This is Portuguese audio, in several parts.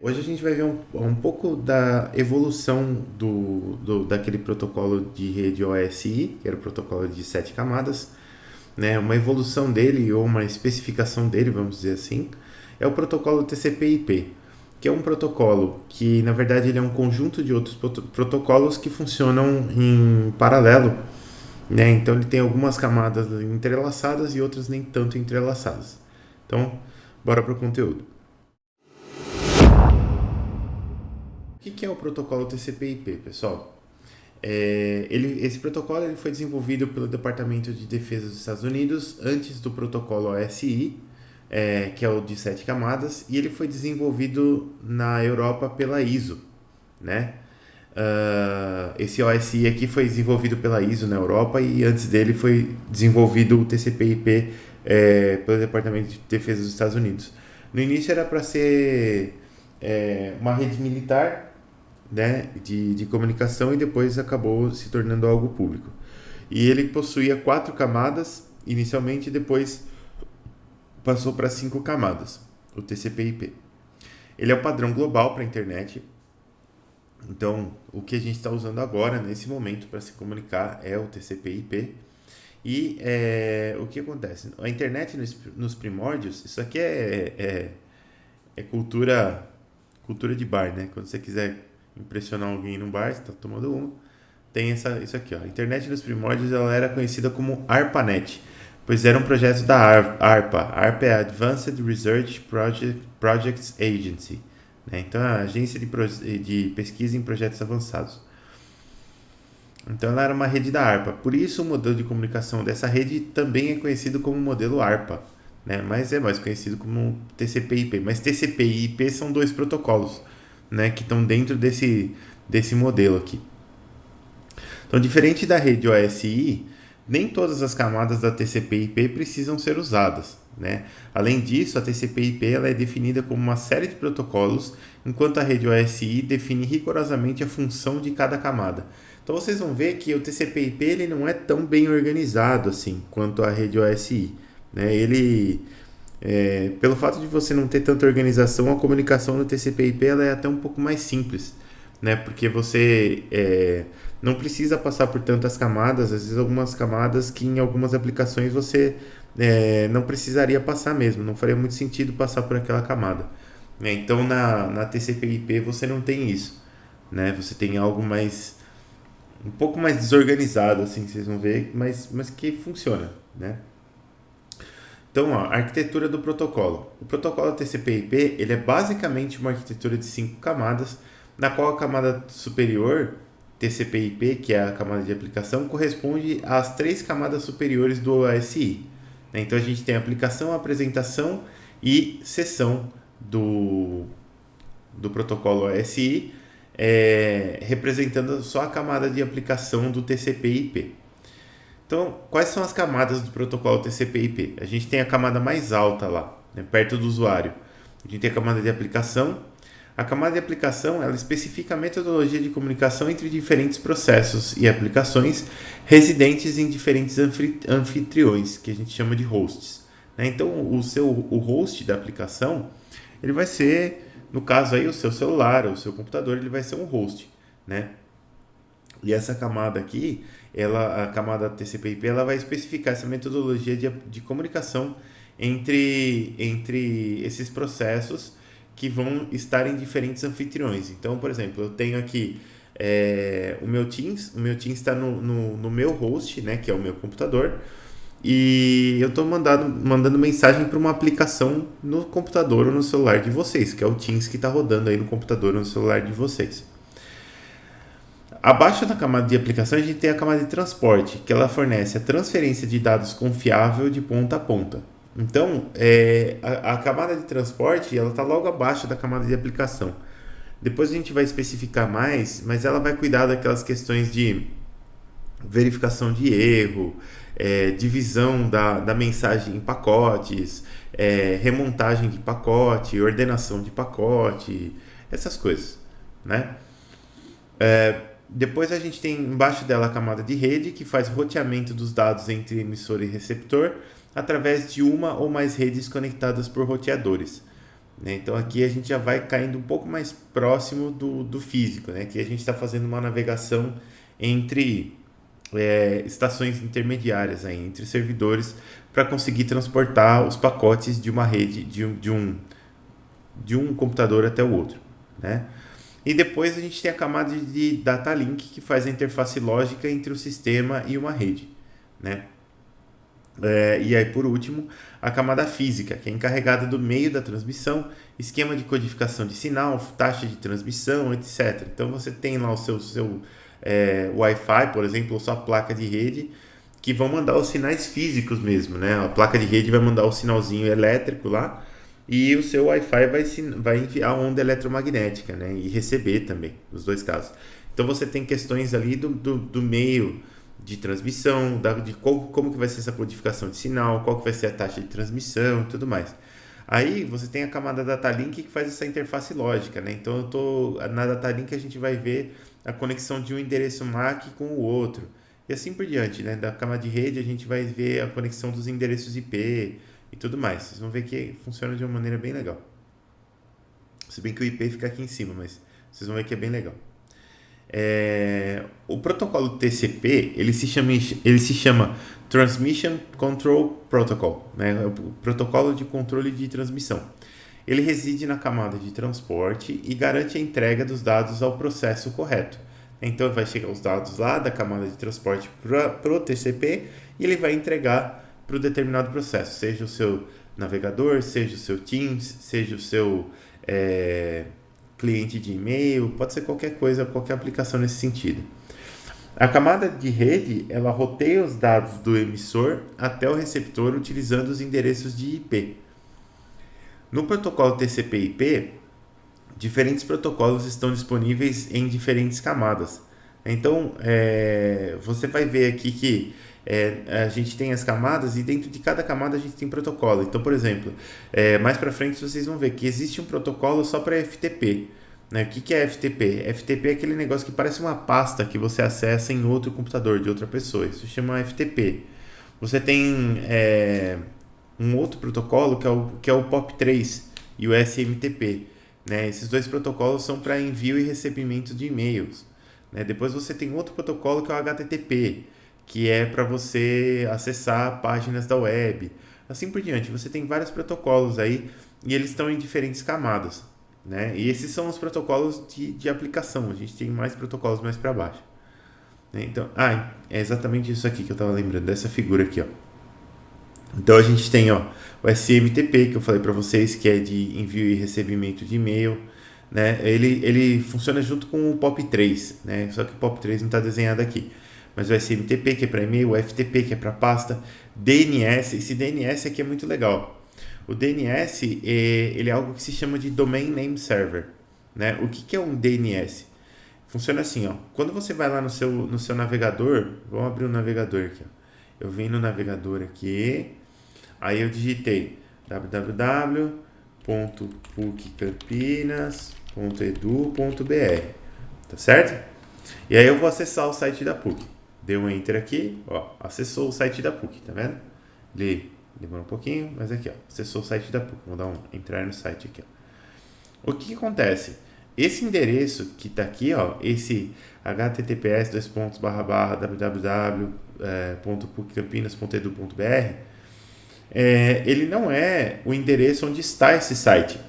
Hoje a gente vai ver um pouco da evolução daquele protocolo de rede OSI, que era o protocolo de 7 camadas, né? Uma evolução dele ou uma especificação dele, vamos dizer assim, é o protocolo TCP/IP, que é um protocolo que, na verdade, ele é um conjunto de outros protocolos que funcionam em paralelo, né? Então ele tem algumas camadas entrelaçadas e outras nem tanto entrelaçadas. Então, bora para o conteúdo. O que é o protocolo TCP/IP, pessoal? Esse protocolo ele foi desenvolvido pelo Departamento de Defesa dos Estados Unidos antes do protocolo OSI, que é o de 7 camadas, e ele foi desenvolvido na Europa pela ISO, né? Esse OSI aqui foi desenvolvido pela ISO na Europa e antes dele foi desenvolvido o TCP/IP pelo Departamento de Defesa dos Estados Unidos. No início era para ser uma rede militar, né, de comunicação, e depois acabou se tornando algo público. E ele possuía 4 camadas inicialmente, e depois passou para 5 camadas, o TCP/IP. Ele é o padrão global para a internet. Então, o que a gente está usando agora, nesse momento, para se comunicar é o TCP/IP. E o que acontece? A internet nos primórdios, isso aqui é cultura de bar, né? Quando você quiser impressionar alguém no bar, você está tomando uma, tem isso aqui, ó. A internet nos primórdios ela era conhecida como ARPANET, pois era um projeto da ARPA. ARPA é Advanced Research Projects Agency, né? Então é a agência de pesquisa em projetos avançados. Então ela era uma rede da ARPA. Por isso o modelo de comunicação dessa rede também é conhecido como modelo ARPA, né? Mas é mais conhecido como TCP/IP. Mas TCP e IP são dois protocolos, né, que estão dentro desse modelo aqui. Então, diferente da rede OSI, nem todas as camadas da TCP/IP precisam ser usadas, né? Além disso, a TCP/IP ela é definida como uma série de protocolos, enquanto a rede OSI define rigorosamente a função de cada camada. Então vocês vão ver que o TCP/IP ele não é tão bem organizado assim quanto a rede OSI, né? Pelo fato de você não ter tanta organização, a comunicação no TCP/IP ela é até um pouco mais simples, né? Porque você não precisa passar por tantas camadas, às vezes algumas camadas que em algumas aplicações você não precisaria passar mesmo, não faria muito sentido passar por aquela camada, né? Então na TCP/IP você não tem isso, né? Você tem algo um pouco mais desorganizado, assim, vocês vão ver, mas que funciona, né? Então, ó, a arquitetura do protocolo. O protocolo TCP/IP ele é basicamente uma arquitetura de 5 camadas, na qual a camada superior, TCP/IP, que é a camada de aplicação, corresponde às 3 camadas superiores do OSI, né? Então, a gente tem a aplicação, a apresentação e sessão do protocolo OSI, representando só a camada de aplicação do TCP/IP. Então, quais são as camadas do protocolo TCP/IP? A gente tem a camada mais alta lá, né, perto do usuário. A gente tem a camada de aplicação. A camada de aplicação ela especifica a metodologia de comunicação entre diferentes processos e aplicações residentes em diferentes anfitriões, que a gente chama de hosts, né? Então, o host da aplicação ele vai ser, no caso aí, o seu celular, o seu computador, ele vai ser um host, né? E essa camada aqui, a camada TCP/IP, ela vai especificar essa metodologia de comunicação entre esses processos que vão estar em diferentes anfitriões. Então, por exemplo, eu tenho aqui o meu Teams está no meu host, né, que é o meu computador, e eu estou mandando mensagem para uma aplicação no computador ou no celular de vocês, que é o Teams que está rodando aí no computador ou no celular de vocês. Abaixo da camada de aplicação, a gente tem a camada de transporte, que ela fornece a transferência de dados confiável de ponta a ponta. Então, a camada de transporte ela está logo abaixo da camada de aplicação. Depois a gente vai especificar mais, mas ela vai cuidar daquelas questões de verificação de erro, divisão da mensagem em pacotes, remontagem de pacote, ordenação de pacote, essas coisas, né? Depois a gente tem embaixo dela a camada de rede, que faz roteamento dos dados entre emissor e receptor através de uma ou mais redes conectadas por roteadores, né? Então aqui a gente já vai caindo um pouco mais próximo do físico, né? Que a gente está fazendo uma navegação entre estações intermediárias aí, entre servidores para conseguir transportar os pacotes de uma rede de um computador até o outro, né? E depois a gente tem a camada de data link que faz a interface lógica entre o sistema e uma rede, né? E aí, por último, a camada física, que é encarregada do meio da transmissão, esquema de codificação de sinal, taxa de transmissão, etc. Então, você tem lá o seu Wi-Fi, por exemplo, ou sua placa de rede, que vão mandar os sinais físicos mesmo, né? A placa de rede vai mandar o sinalzinho elétrico lá, e o seu Wi-Fi vai enviar onda eletromagnética, né? E receber também, nos dois casos. Então, você tem questões ali do meio de transmissão, de como que vai ser essa codificação de sinal, qual que vai ser a taxa de transmissão e tudo mais. Aí você tem a camada data link que faz essa interface lógica, né? Então na data link a gente vai ver a conexão de um endereço MAC com o outro e assim por diante, né? Da camada de rede a gente vai ver a conexão dos endereços IP e tudo mais. Vocês vão ver que funciona de uma maneira bem legal. Se bem que o IP fica aqui em cima, mas vocês vão ver que é bem legal. O protocolo TCP ele se chama Transmission Control Protocol, né? O protocolo de controle de transmissão. Ele reside na camada de transporte e garante a entrega dos dados ao processo correto. Então vai chegar os dados lá da camada de transporte para o TCP e ele vai entregar para o determinado processo, seja o seu navegador, seja o seu Teams, seja o seu cliente de e-mail, pode ser qualquer coisa, qualquer aplicação nesse sentido. A camada de rede, ela roteia os dados do emissor até o receptor utilizando os endereços de IP. No protocolo TCP/IP, diferentes protocolos estão disponíveis em diferentes camadas. Então, você vai ver aqui que a gente tem as camadas e dentro de cada camada a gente tem protocolo. Então, por exemplo, mais para frente vocês vão ver que existe um protocolo só para FTP. Né? O que é FTP? FTP é aquele negócio que parece uma pasta que você acessa em outro computador de outra pessoa. Isso chama FTP. Você tem um outro protocolo que é o POP3 e o SMTP. Né? Esses dois protocolos são para envio e recebimento de e-mails. Né? Depois você tem outro protocolo que é o HTTP, que é para você acessar páginas da web. Assim por diante, você tem vários protocolos aí e eles estão em diferentes camadas. Né? E esses são os protocolos de aplicação. A gente tem mais protocolos mais para baixo. Né? Então, é exatamente isso aqui que eu estava lembrando, dessa figura aqui. Ó. Então a gente tem o SMTP, que eu falei para vocês, que é de envio e recebimento de e-mail. Né? Ele funciona junto com o POP3, né? Só que o POP3 não está desenhado aqui. Mas o SMTP, que é para e-mail, o FTP, que é para pasta, DNS, esse DNS aqui é muito legal. O DNS ele é algo que se chama de Domain Name Server. Né? O que é um DNS? Funciona assim, ó. Quando você vai lá no seu navegador, vamos abrir o navegador aqui. Ó. Eu vim no navegador aqui, aí eu digitei www.puccampinas.edu.br, tá certo? E aí eu vou acessar o site da PUC. Dei um enter aqui, ó, acessou o site da PUC, tá vendo? Ele demorou um pouquinho, mas aqui, ó, acessou o site da PUC. Vou dar entrar no site aqui, ó. O que acontece? Esse endereço que está aqui, ó, esse https://www.puccampinas.edu.br, ele não é o endereço onde está esse site.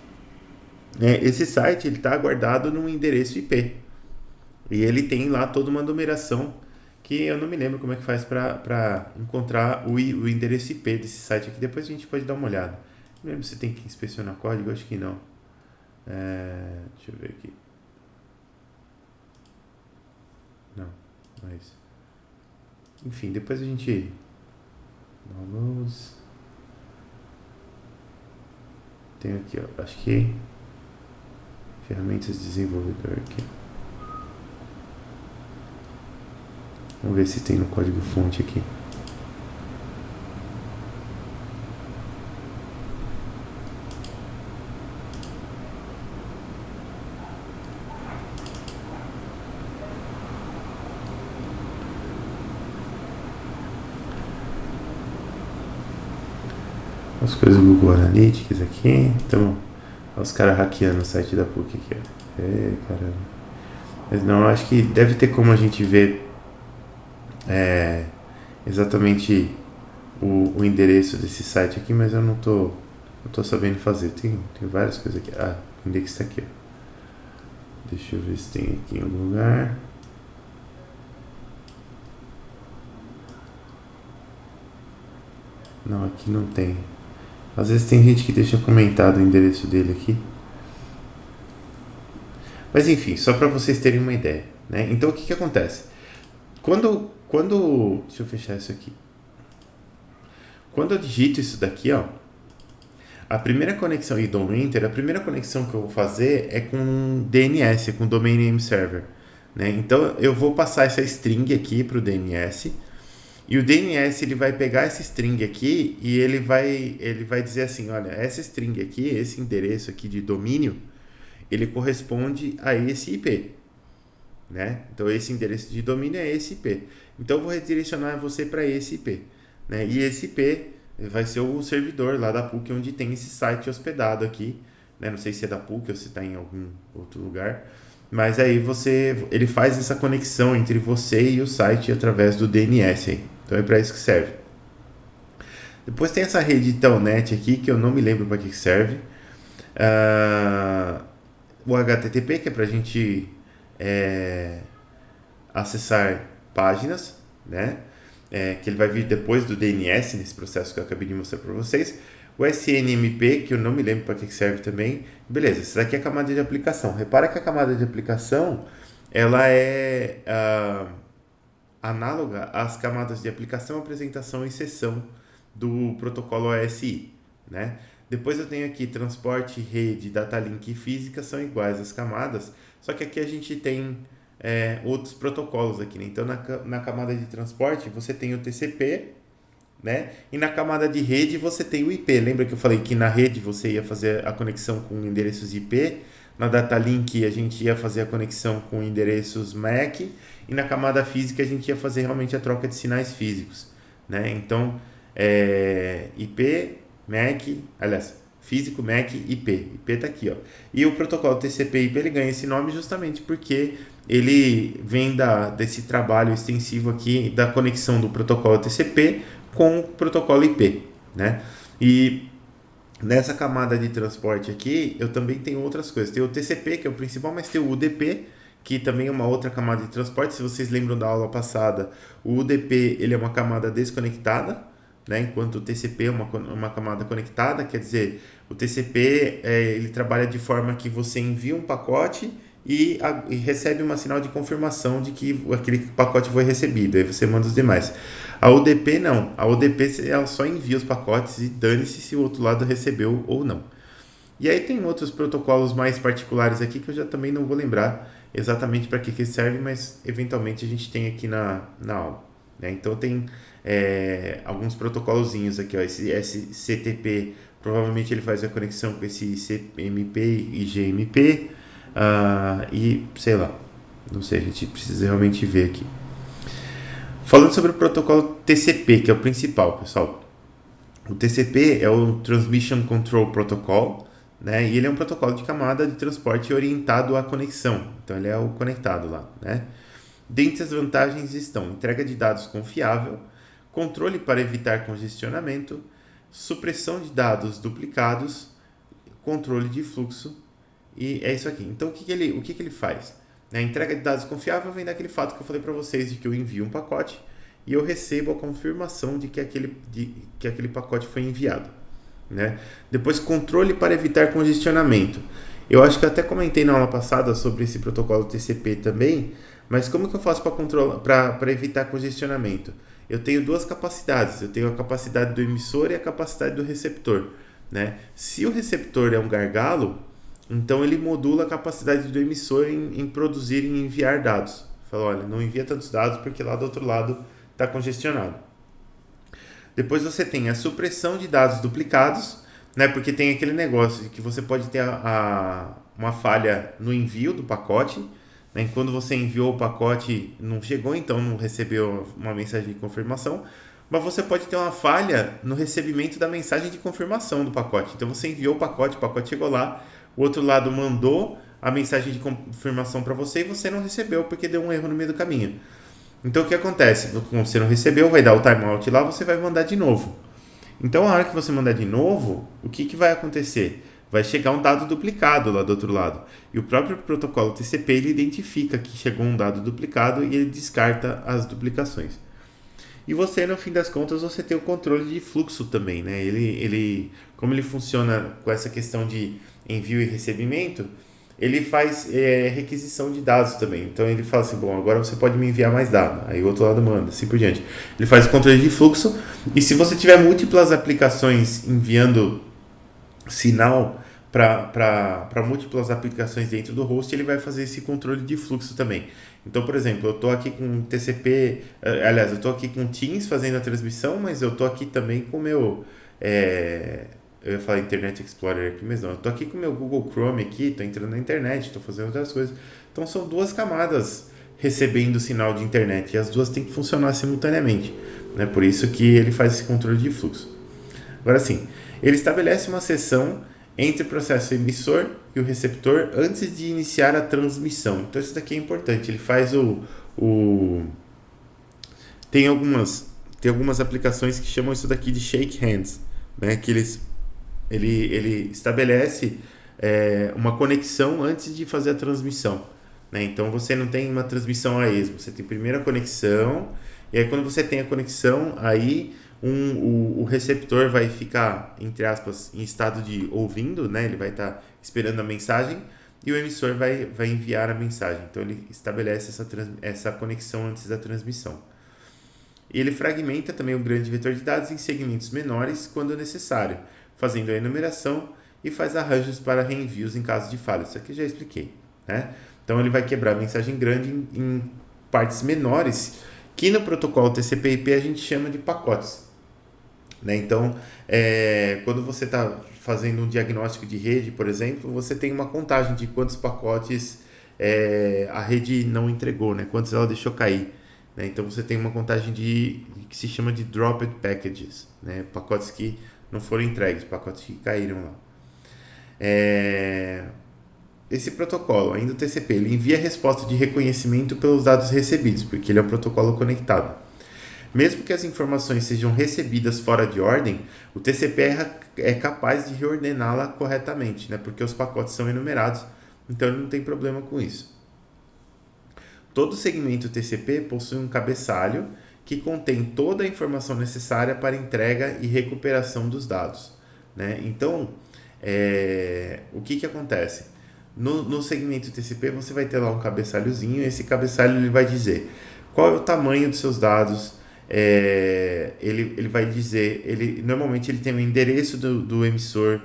Esse site está guardado num endereço IP. E ele tem lá toda uma numeração que eu não me lembro como é que faz para encontrar o endereço IP desse site aqui. Depois a gente pode dar uma olhada. Não lembro se tem que inspecionar código, acho que não. Deixa eu ver aqui. Não, mas... Enfim, depois a gente... Downloads... Tem aqui, ó, acho que... Ferramentas de desenvolvedor aqui. Vamos ver se tem no código fonte aqui. As coisas do Google Analytics aqui. Então, Olha os caras hackeando o site da PUC aqui, ó. Caramba. Mas não, acho que deve ter como a gente ver exatamente o endereço desse site aqui, mas eu não tô sabendo fazer. Tem várias coisas aqui. Ah, o index tá aqui, ó. Deixa eu ver se tem aqui em algum lugar. Não, aqui não tem. Às vezes tem gente que deixa comentado o endereço dele aqui. Mas enfim, só para vocês terem uma ideia, né? Então o que acontece? Quando deixa eu fechar isso aqui. Quando eu digito isso daqui, ó, a primeira conexão e dou enter, a primeira conexão que eu vou fazer é com DNS, com Domain Name Server, né? Então eu vou passar essa string aqui para o DNS. E o DNS ele vai pegar essa string aqui e ele vai dizer assim, olha, essa string aqui, esse endereço aqui de domínio, ele corresponde a esse IP, né? Então esse endereço de domínio é esse IP. Então eu vou redirecionar você para esse IP, né? E esse IP vai ser o servidor lá da PUC onde tem esse site hospedado aqui, né? Não sei se é da PUC ou se está em algum outro lugar. Mas aí ele faz essa conexão entre você e o site através do DNS aí. Então é para isso que serve. Depois tem essa rede Telnet aqui, que eu não me lembro para que serve. O HTTP, que é para a gente acessar páginas, né? Que ele vai vir depois do DNS, nesse processo que eu acabei de mostrar para vocês. O SNMP, que eu não me lembro para que serve também. Beleza, essa daqui é a camada de aplicação. Repara que a camada de aplicação ela é análoga às camadas de aplicação, apresentação e sessão do protocolo ASI, né? Depois eu tenho aqui transporte, rede, data link e física, são iguais as camadas, só que aqui a gente tem outros protocolos aqui, né? Então na camada de transporte você tem o TCP, né? E na camada de rede você tem o IP. Lembra que eu falei que na rede você ia fazer a conexão com endereços IP, na data link a gente ia fazer a conexão com endereços MAC e na camada física a gente ia fazer realmente a troca de sinais físicos, né? Então IP, MAC, aliás, físico, MAC, IP. IP tá aqui, ó. E o protocolo TCP/IP ele ganha esse nome justamente porque ele vem desse trabalho extensivo aqui da conexão do protocolo TCP com o protocolo IP, né? E nessa camada de transporte aqui, eu também tenho outras coisas. Tem o TCP, que é o principal, mas tem o UDP, que também é uma outra camada de transporte. Se vocês lembram da aula passada, o UDP ele é uma camada desconectada, né? Enquanto o TCP é uma camada conectada. Quer dizer, o TCP ele trabalha de forma que você envia um pacote e recebe um sinal de confirmação de que aquele pacote foi recebido, aí você manda os demais. A UDP não, a UDP ela só envia os pacotes e dane-se se o outro lado recebeu ou não. E aí tem outros protocolos mais particulares aqui que eu já também não vou lembrar exatamente para que serve, mas eventualmente a gente tem aqui na aula, né? Então tem alguns protocolozinhos aqui, ó. Esse SCTP provavelmente ele faz a conexão com esse CMP e GMP. E sei lá, não sei, a gente precisa realmente ver aqui. Falando sobre o protocolo TCP, que é o principal, pessoal. O TCP é o Transmission Control Protocol, né? E ele é um protocolo de camada de transporte orientado à conexão. Então ele é o conectado lá, né? Dentre as vantagens estão entrega de dados confiável, controle para evitar congestionamento, supressão de dados duplicados, controle de fluxo. E é isso aqui. Então, o que ele faz? A entrega de dados confiável vem daquele fato que eu falei para vocês de que eu envio um pacote e eu recebo a confirmação de que aquele pacote foi enviado, né? Depois, controle para evitar congestionamento. Eu acho que eu até comentei na aula passada sobre esse protocolo TCP também, mas como que eu faço para evitar congestionamento? Eu tenho duas capacidades. Eu tenho a capacidade do emissor e a capacidade do receptor, né? Se o receptor é um gargalo, então ele modula a capacidade do emissor em produzir e enviar dados. Fala, olha, não envia tantos dados porque lá do outro lado está congestionado. Depois você tem a supressão de dados duplicados, né? Porque tem aquele negócio de que você pode ter uma falha no envio do pacote, né? Quando você enviou o pacote, não chegou, então não recebeu uma mensagem de confirmação, mas você pode ter uma falha no recebimento da mensagem de confirmação do pacote. Então você enviou o pacote chegou lá, o outro lado mandou a mensagem de confirmação para você e você não recebeu porque deu um erro no meio do caminho. Então o que acontece? Como você não recebeu, vai dar o timeout lá, você vai mandar de novo. Então a hora que você mandar de novo, o que vai acontecer? Vai chegar um dado duplicado lá do outro lado. E o próprio protocolo TCP ele identifica que chegou um dado duplicado e ele descarta as duplicações. E você, no fim das contas, você tem o controle de fluxo também, né? Como ele funciona com essa questão de envio e recebimento, ele faz requisição de dados também. Então ele fala assim, bom, agora você pode me enviar mais dados. Aí o outro lado manda, assim por diante. Ele faz o controle de fluxo e se você tiver múltiplas aplicações enviando sinal para múltiplas aplicações dentro do host, ele vai fazer esse controle de fluxo também. Então, por exemplo, eu estou aqui com TCP, aliás, eu estou aqui com Teams fazendo a transmissão, mas eu estou aqui também com o meu, eu ia falar Internet Explorer aqui, mas não, eu estou aqui com o meu Google Chrome aqui, estou entrando na internet, estou fazendo outras coisas. Então, são duas camadas recebendo sinal de internet e as duas têm que funcionar simultaneamente, né? Por isso que ele faz esse controle de fluxo. Agora sim, ele estabelece uma seção entre o processo emissor e o receptor antes de iniciar a transmissão. Então isso daqui é importante. Ele faz tem algumas aplicações que chamam isso daqui de shake hands, né? Que ele estabelece uma conexão antes de fazer a transmissão, né? Então você não tem uma transmissão a esmo, você tem primeiro a conexão e aí quando você tem a conexão aí o receptor vai ficar, entre aspas, em estado de ouvindo, né? Ele vai estar esperando a mensagem e o emissor vai enviar a mensagem. Então ele estabelece essa conexão antes da transmissão. Ele fragmenta também o grande vetor de dados em segmentos menores quando necessário, fazendo a enumeração e faz arranjos para reenvios em caso de falha. Isso aqui eu já expliquei, né? Então ele vai quebrar a mensagem grande em partes menores, que no protocolo TCP/IP a gente chama de pacotes, né? Então, quando você está fazendo um diagnóstico de rede, por exemplo, você tem uma contagem de quantos pacotes a rede não entregou, né? Quantos ela deixou cair, né? Então você tem uma contagem que se chama de dropped packages, né? Pacotes que não foram entregues, pacotes que caíram lá. Esse protocolo, ainda o TCP, ele envia resposta de reconhecimento pelos dados recebidos, porque ele é um protocolo conectado. Mesmo que as informações sejam recebidas fora de ordem, o TCP é capaz de reordená-la corretamente, né? Porque os pacotes são enumerados, então ele não tem problema com isso. Todo segmento TCP possui um cabeçalho que contém toda a informação necessária para entrega e recuperação dos dados, né? Então, o que acontece? No segmento TCP você vai ter lá um cabeçalhozinho, e esse cabeçalho ele vai dizer qual é o tamanho dos seus dados. Ele vai dizer, normalmente ele tem o endereço do emissor,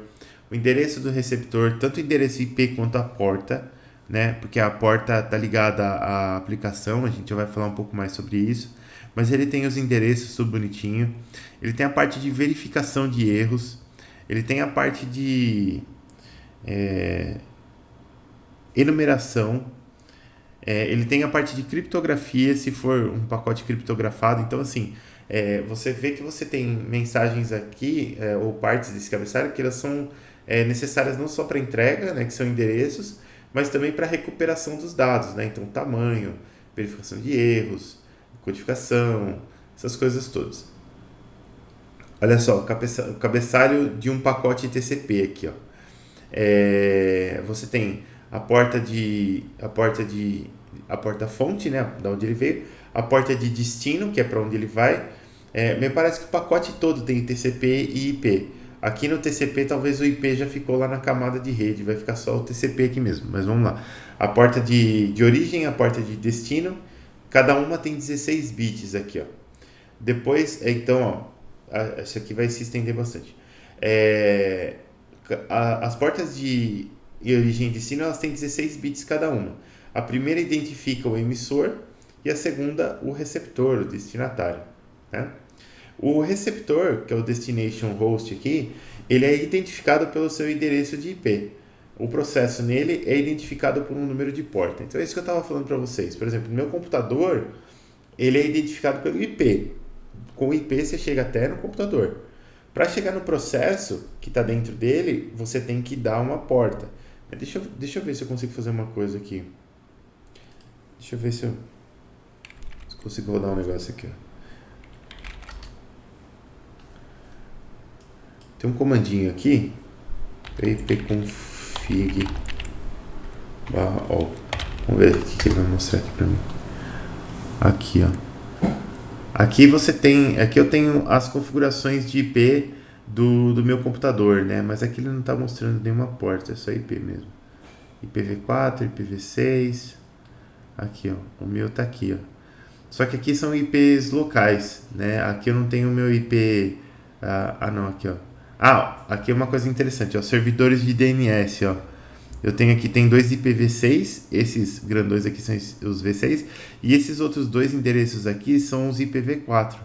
o endereço do receptor, tanto o endereço IP quanto a porta, né? Porque a porta está ligada à aplicação, a gente já vai falar um pouco mais sobre isso, mas ele tem os endereços tudo bonitinho, ele tem a parte de verificação de erros, ele tem a parte de enumeração, ele tem a parte de criptografia, se for um pacote criptografado. Então, assim, você vê que você tem mensagens aqui, ou partes desse cabeçalho, que elas são necessárias não só para entrega, né, que são endereços, mas também para recuperação dos dados, né? Então, tamanho, verificação de erros, codificação, essas coisas todas. Olha só, o cabeçalho de um pacote TCP aqui, ó. Você tem a porta fonte, né, da onde ele veio, a porta de destino, que é para onde ele vai. Me parece que o pacote todo tem TCP e IP. Aqui no TCP talvez o IP já ficou lá na camada de rede, vai ficar só o TCP aqui mesmo, mas vamos lá. A porta de origem, a porta de destino, cada uma tem 16 bits aqui, ó. Depois, então, ó, isso aqui vai se estender bastante. As portas de origem e destino, elas têm 16 bits cada uma. A primeira identifica o emissor e a segunda o receptor, o destinatário, né? O receptor, que é o destination host aqui, ele é identificado pelo seu endereço de IP. O processo nele é identificado por um número de porta. Então é isso que eu estava falando para vocês. Por exemplo, no meu computador, ele é identificado pelo IP. Com o IP você chega até no computador. Para chegar no processo que está dentro dele, você tem que dar uma porta. Deixa eu ver se eu consigo fazer uma coisa aqui. Deixa eu ver se eu consigo rodar um negócio aqui, ó. Tem um comandinho aqui, ipconfig /all. Vamos ver o que ele vai mostrar aqui pra mim. Aqui, ó. Aqui eu tenho as configurações de IP do meu computador, né? Mas aqui ele não tá mostrando nenhuma porta, é só IP mesmo. IPv4, IPv6. Aqui, ó. O meu tá aqui, ó. Só que aqui são IPs locais, né? Aqui eu não tenho o meu IP. Não, aqui, ó. Aqui é uma coisa interessante, ó. Servidores de DNS, ó. Eu tenho aqui, tem dois IPv6, esses grandões aqui são os V6, e esses outros dois endereços aqui são os IPv4,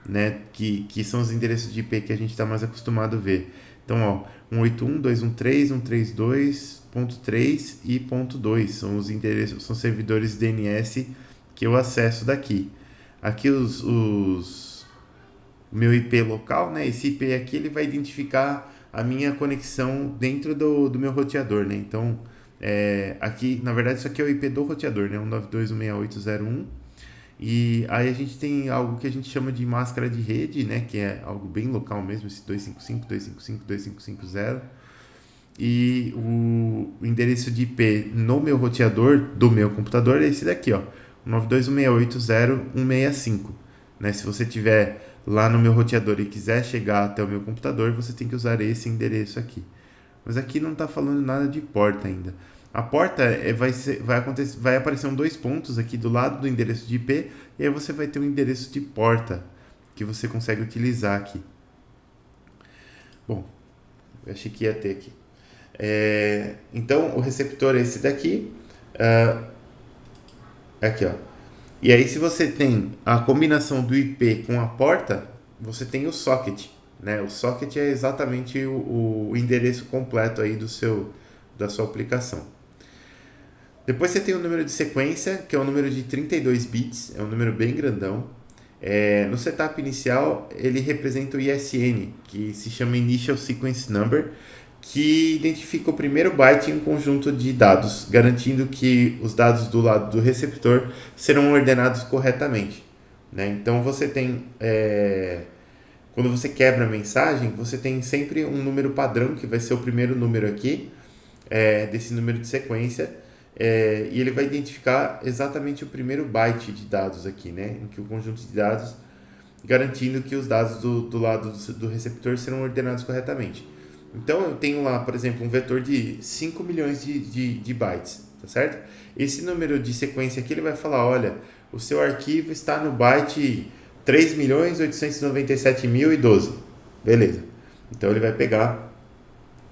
né? Que são os endereços de IP que a gente está mais acostumado a ver. Então, ó, 181.213, 132.3 e .2 são os endereços, são servidores DNS que eu acesso daqui. Aqui o meu IP local, né? Esse IP aqui ele vai identificar a minha conexão dentro do meu roteador, né? Então, aqui, na verdade, isso aqui é o IP do roteador, né? 192.168.0.1. E aí a gente tem algo que a gente chama de máscara de rede, né? Que é algo bem local mesmo, esse 255.255.255.0. E o endereço de IP no meu roteador do meu computador é esse daqui, ó. 192.168.0.165, né? Se você tiver lá no meu roteador e quiser chegar até o meu computador, você tem que usar esse endereço aqui. Mas aqui não está falando nada de porta ainda. A porta vai aparecer dois pontos aqui do lado do endereço de IP, e aí você vai ter um endereço de porta que você consegue utilizar aqui. Bom, eu achei que ia ter aqui. Então, o receptor é esse daqui. Aqui, ó. E aí, se você tem a combinação do IP com a porta, você tem o socket, né? O socket é exatamente o endereço completo aí da sua aplicação. Depois você tem o número de sequência, que é um número de 32 bits, é um número bem grandão. No setup inicial, ele representa o ISN, que se chama Initial Sequence Number, que identifica o primeiro byte em um conjunto de dados, garantindo que os dados do lado do receptor serão ordenados corretamente, né? Então você tem, quando você quebra a mensagem, você tem sempre um número padrão, que vai ser o primeiro número aqui, desse número de sequência, e ele vai identificar exatamente o primeiro byte de dados aqui, né? Em que o conjunto de dados, garantindo que os dados do lado do receptor serão ordenados corretamente. Então, eu tenho lá, por exemplo, um vetor de 5 milhões de bytes, tá certo? Esse número de sequência aqui, ele vai falar, olha, o seu arquivo está no byte 3.897.012. Beleza. Então, ele vai pegar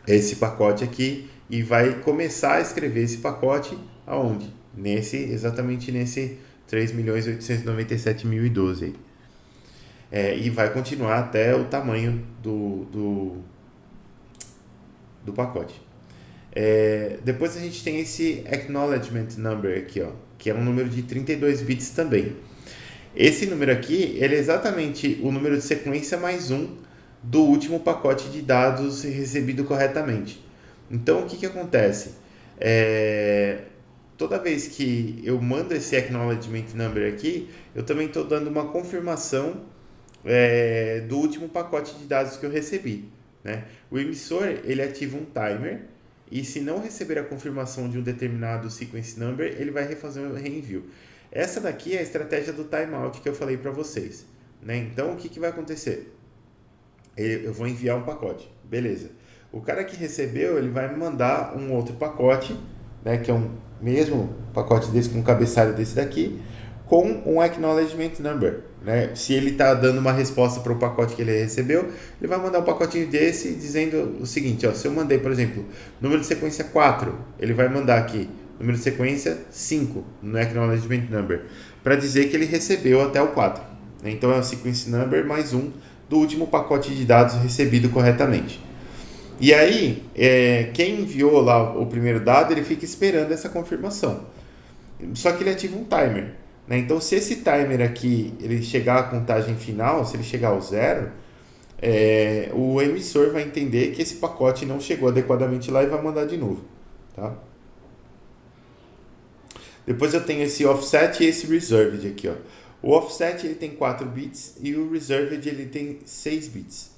esse pacote aqui e vai começar a escrever esse pacote aonde? Exatamente nesse 3.897.012 aí. E vai continuar até o tamanho do pacote. Depois a gente tem esse acknowledgement number aqui, ó, que é um número de 32 bits também. Esse número aqui, ele é exatamente o número de sequência mais um do último pacote de dados recebido corretamente. Então, o que acontece? Toda vez que eu mando esse acknowledgement number aqui, eu também estou dando uma confirmação do último pacote de dados que eu recebi, né? O emissor, ele ativa um timer, e se não receber a confirmação de um determinado sequence number, ele vai refazer o reenvio. Essa daqui é a estratégia do timeout que eu falei para vocês, né? Então, o que vai acontecer? Eu vou enviar um pacote, beleza. O cara que recebeu, ele vai me mandar um outro pacote, né, que é um mesmo pacote desse, com um cabeçalho desse daqui, com um acknowledgement number, né? Se ele está dando uma resposta para o pacote que ele recebeu, ele vai mandar um pacotinho desse dizendo o seguinte, ó, se eu mandei, por exemplo, número de sequência 4, ele vai mandar aqui número de sequência 5 no acknowledgement number, para dizer que ele recebeu até o 4. Então é o sequence number mais um do último pacote de dados recebido corretamente. E aí, quem enviou lá o primeiro dado, ele fica esperando essa confirmação. Só que ele ativa um timer, né? Então, se esse timer aqui ele chegar à contagem final, se ele chegar ao 0, o emissor vai entender que esse pacote não chegou adequadamente lá e vai mandar de novo, tá? Depois eu tenho esse offset e esse reserved aqui, ó. O offset ele tem 4 bits e o reserved ele tem 6 bits.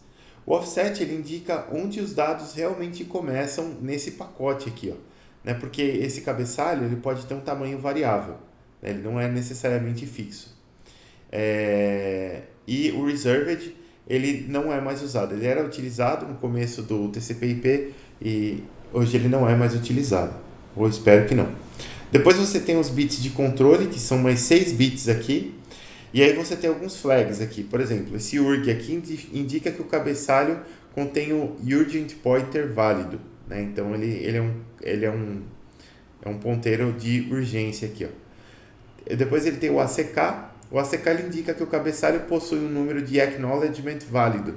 O offset ele indica onde os dados realmente começam nesse pacote aqui, ó, né? Porque esse cabeçalho ele pode ter um tamanho variável, né? Ele não é necessariamente fixo. E o reserved ele não é mais usado. Ele era utilizado no começo do TCP/IP e hoje ele não é mais utilizado. Ou espero que não. Depois você tem os bits de controle, que são mais 6 bits aqui. E aí você tem alguns flags aqui. Por exemplo, esse URG aqui indica que o cabeçalho contém o Urgent Pointer válido, né? Então ele é um ponteiro de urgência aqui, ó. E depois ele tem o ACK. O ACK ele indica que o cabeçalho possui um número de acknowledgement válido,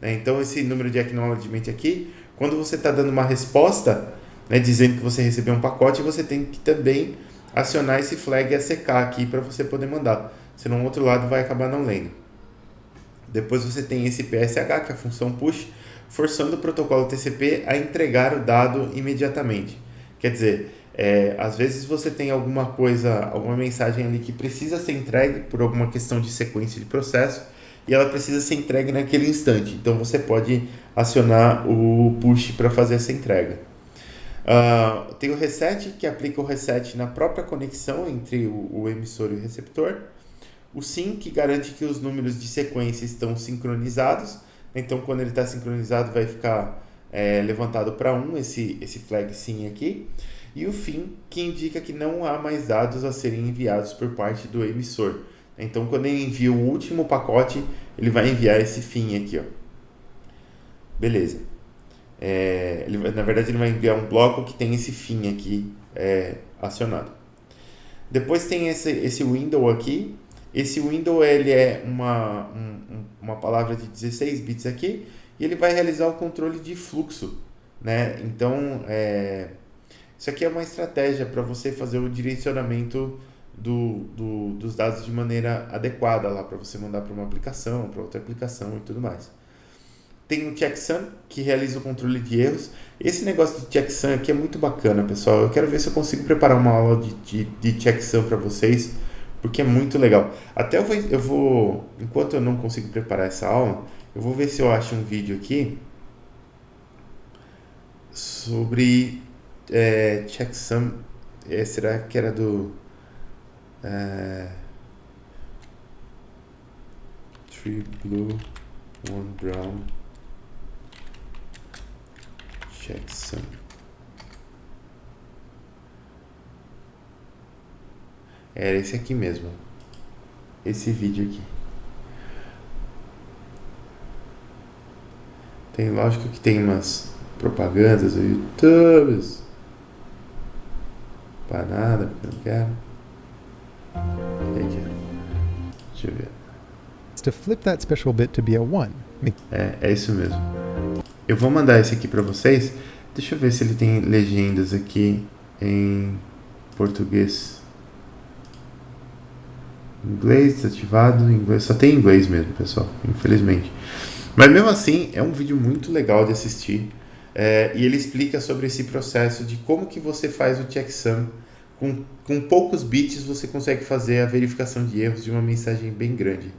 né? Então esse número de acknowledgement aqui, quando você está dando uma resposta, né, dizendo que você recebeu um pacote, você tem que também acionar esse flag ACK aqui para você poder mandar. Senão o outro lado vai acabar não lendo. Depois você tem esse PSH, que é a função push, forçando o protocolo TCP a entregar o dado imediatamente. Quer dizer, às vezes você tem alguma mensagem ali que precisa ser entregue por alguma questão de sequência de processo e ela precisa ser entregue naquele instante. Então você pode acionar o push para fazer essa entrega. Tem o reset, que aplica o reset na própria conexão entre o emissor e o receptor. O SYN, que garante que os números de sequência estão sincronizados. Então, quando ele está sincronizado, vai ficar levantado para 1, esse flag SYN aqui. E o FIN, que indica que não há mais dados a serem enviados por parte do emissor. Então, quando ele envia o último pacote, ele vai enviar esse FIN aqui, ó. Beleza. Na verdade, ele vai enviar um bloco que tem esse FIN aqui acionado. Depois tem esse window aqui. Esse window ele é uma palavra de 16 bits aqui e ele vai realizar o controle de fluxo, né? Então, isso aqui é uma estratégia para você fazer o direcionamento dos dados de maneira adequada lá para você mandar para uma aplicação, para outra aplicação e tudo mais. Tem o checksum, que realiza o controle de erros. Esse negócio de checksum aqui é muito bacana, pessoal. Eu quero ver se eu consigo preparar uma aula de checksum para vocês, porque é muito legal. Até eu vou, enquanto eu não consigo preparar essa aula, eu vou ver se eu acho um vídeo aqui sobre checksum. Será que era do Three Blue, One Brown checksum? Era esse aqui mesmo. Esse vídeo aqui. Tem, lógico que tem umas propagandas do YouTube. Para nada, porque eu não quero. Aqui. Deixa eu ver. To flip that special bit to be a 1. É isso mesmo. Eu vou mandar esse aqui para vocês. Deixa eu ver se ele tem legendas aqui em português. Inglês desativado, inglês, só tem inglês mesmo, pessoal, infelizmente. Mas mesmo assim, é um vídeo muito legal de assistir. E ele explica sobre esse processo de como que você faz o checksum. Com poucos bits você consegue fazer a verificação de erros de uma mensagem bem grande.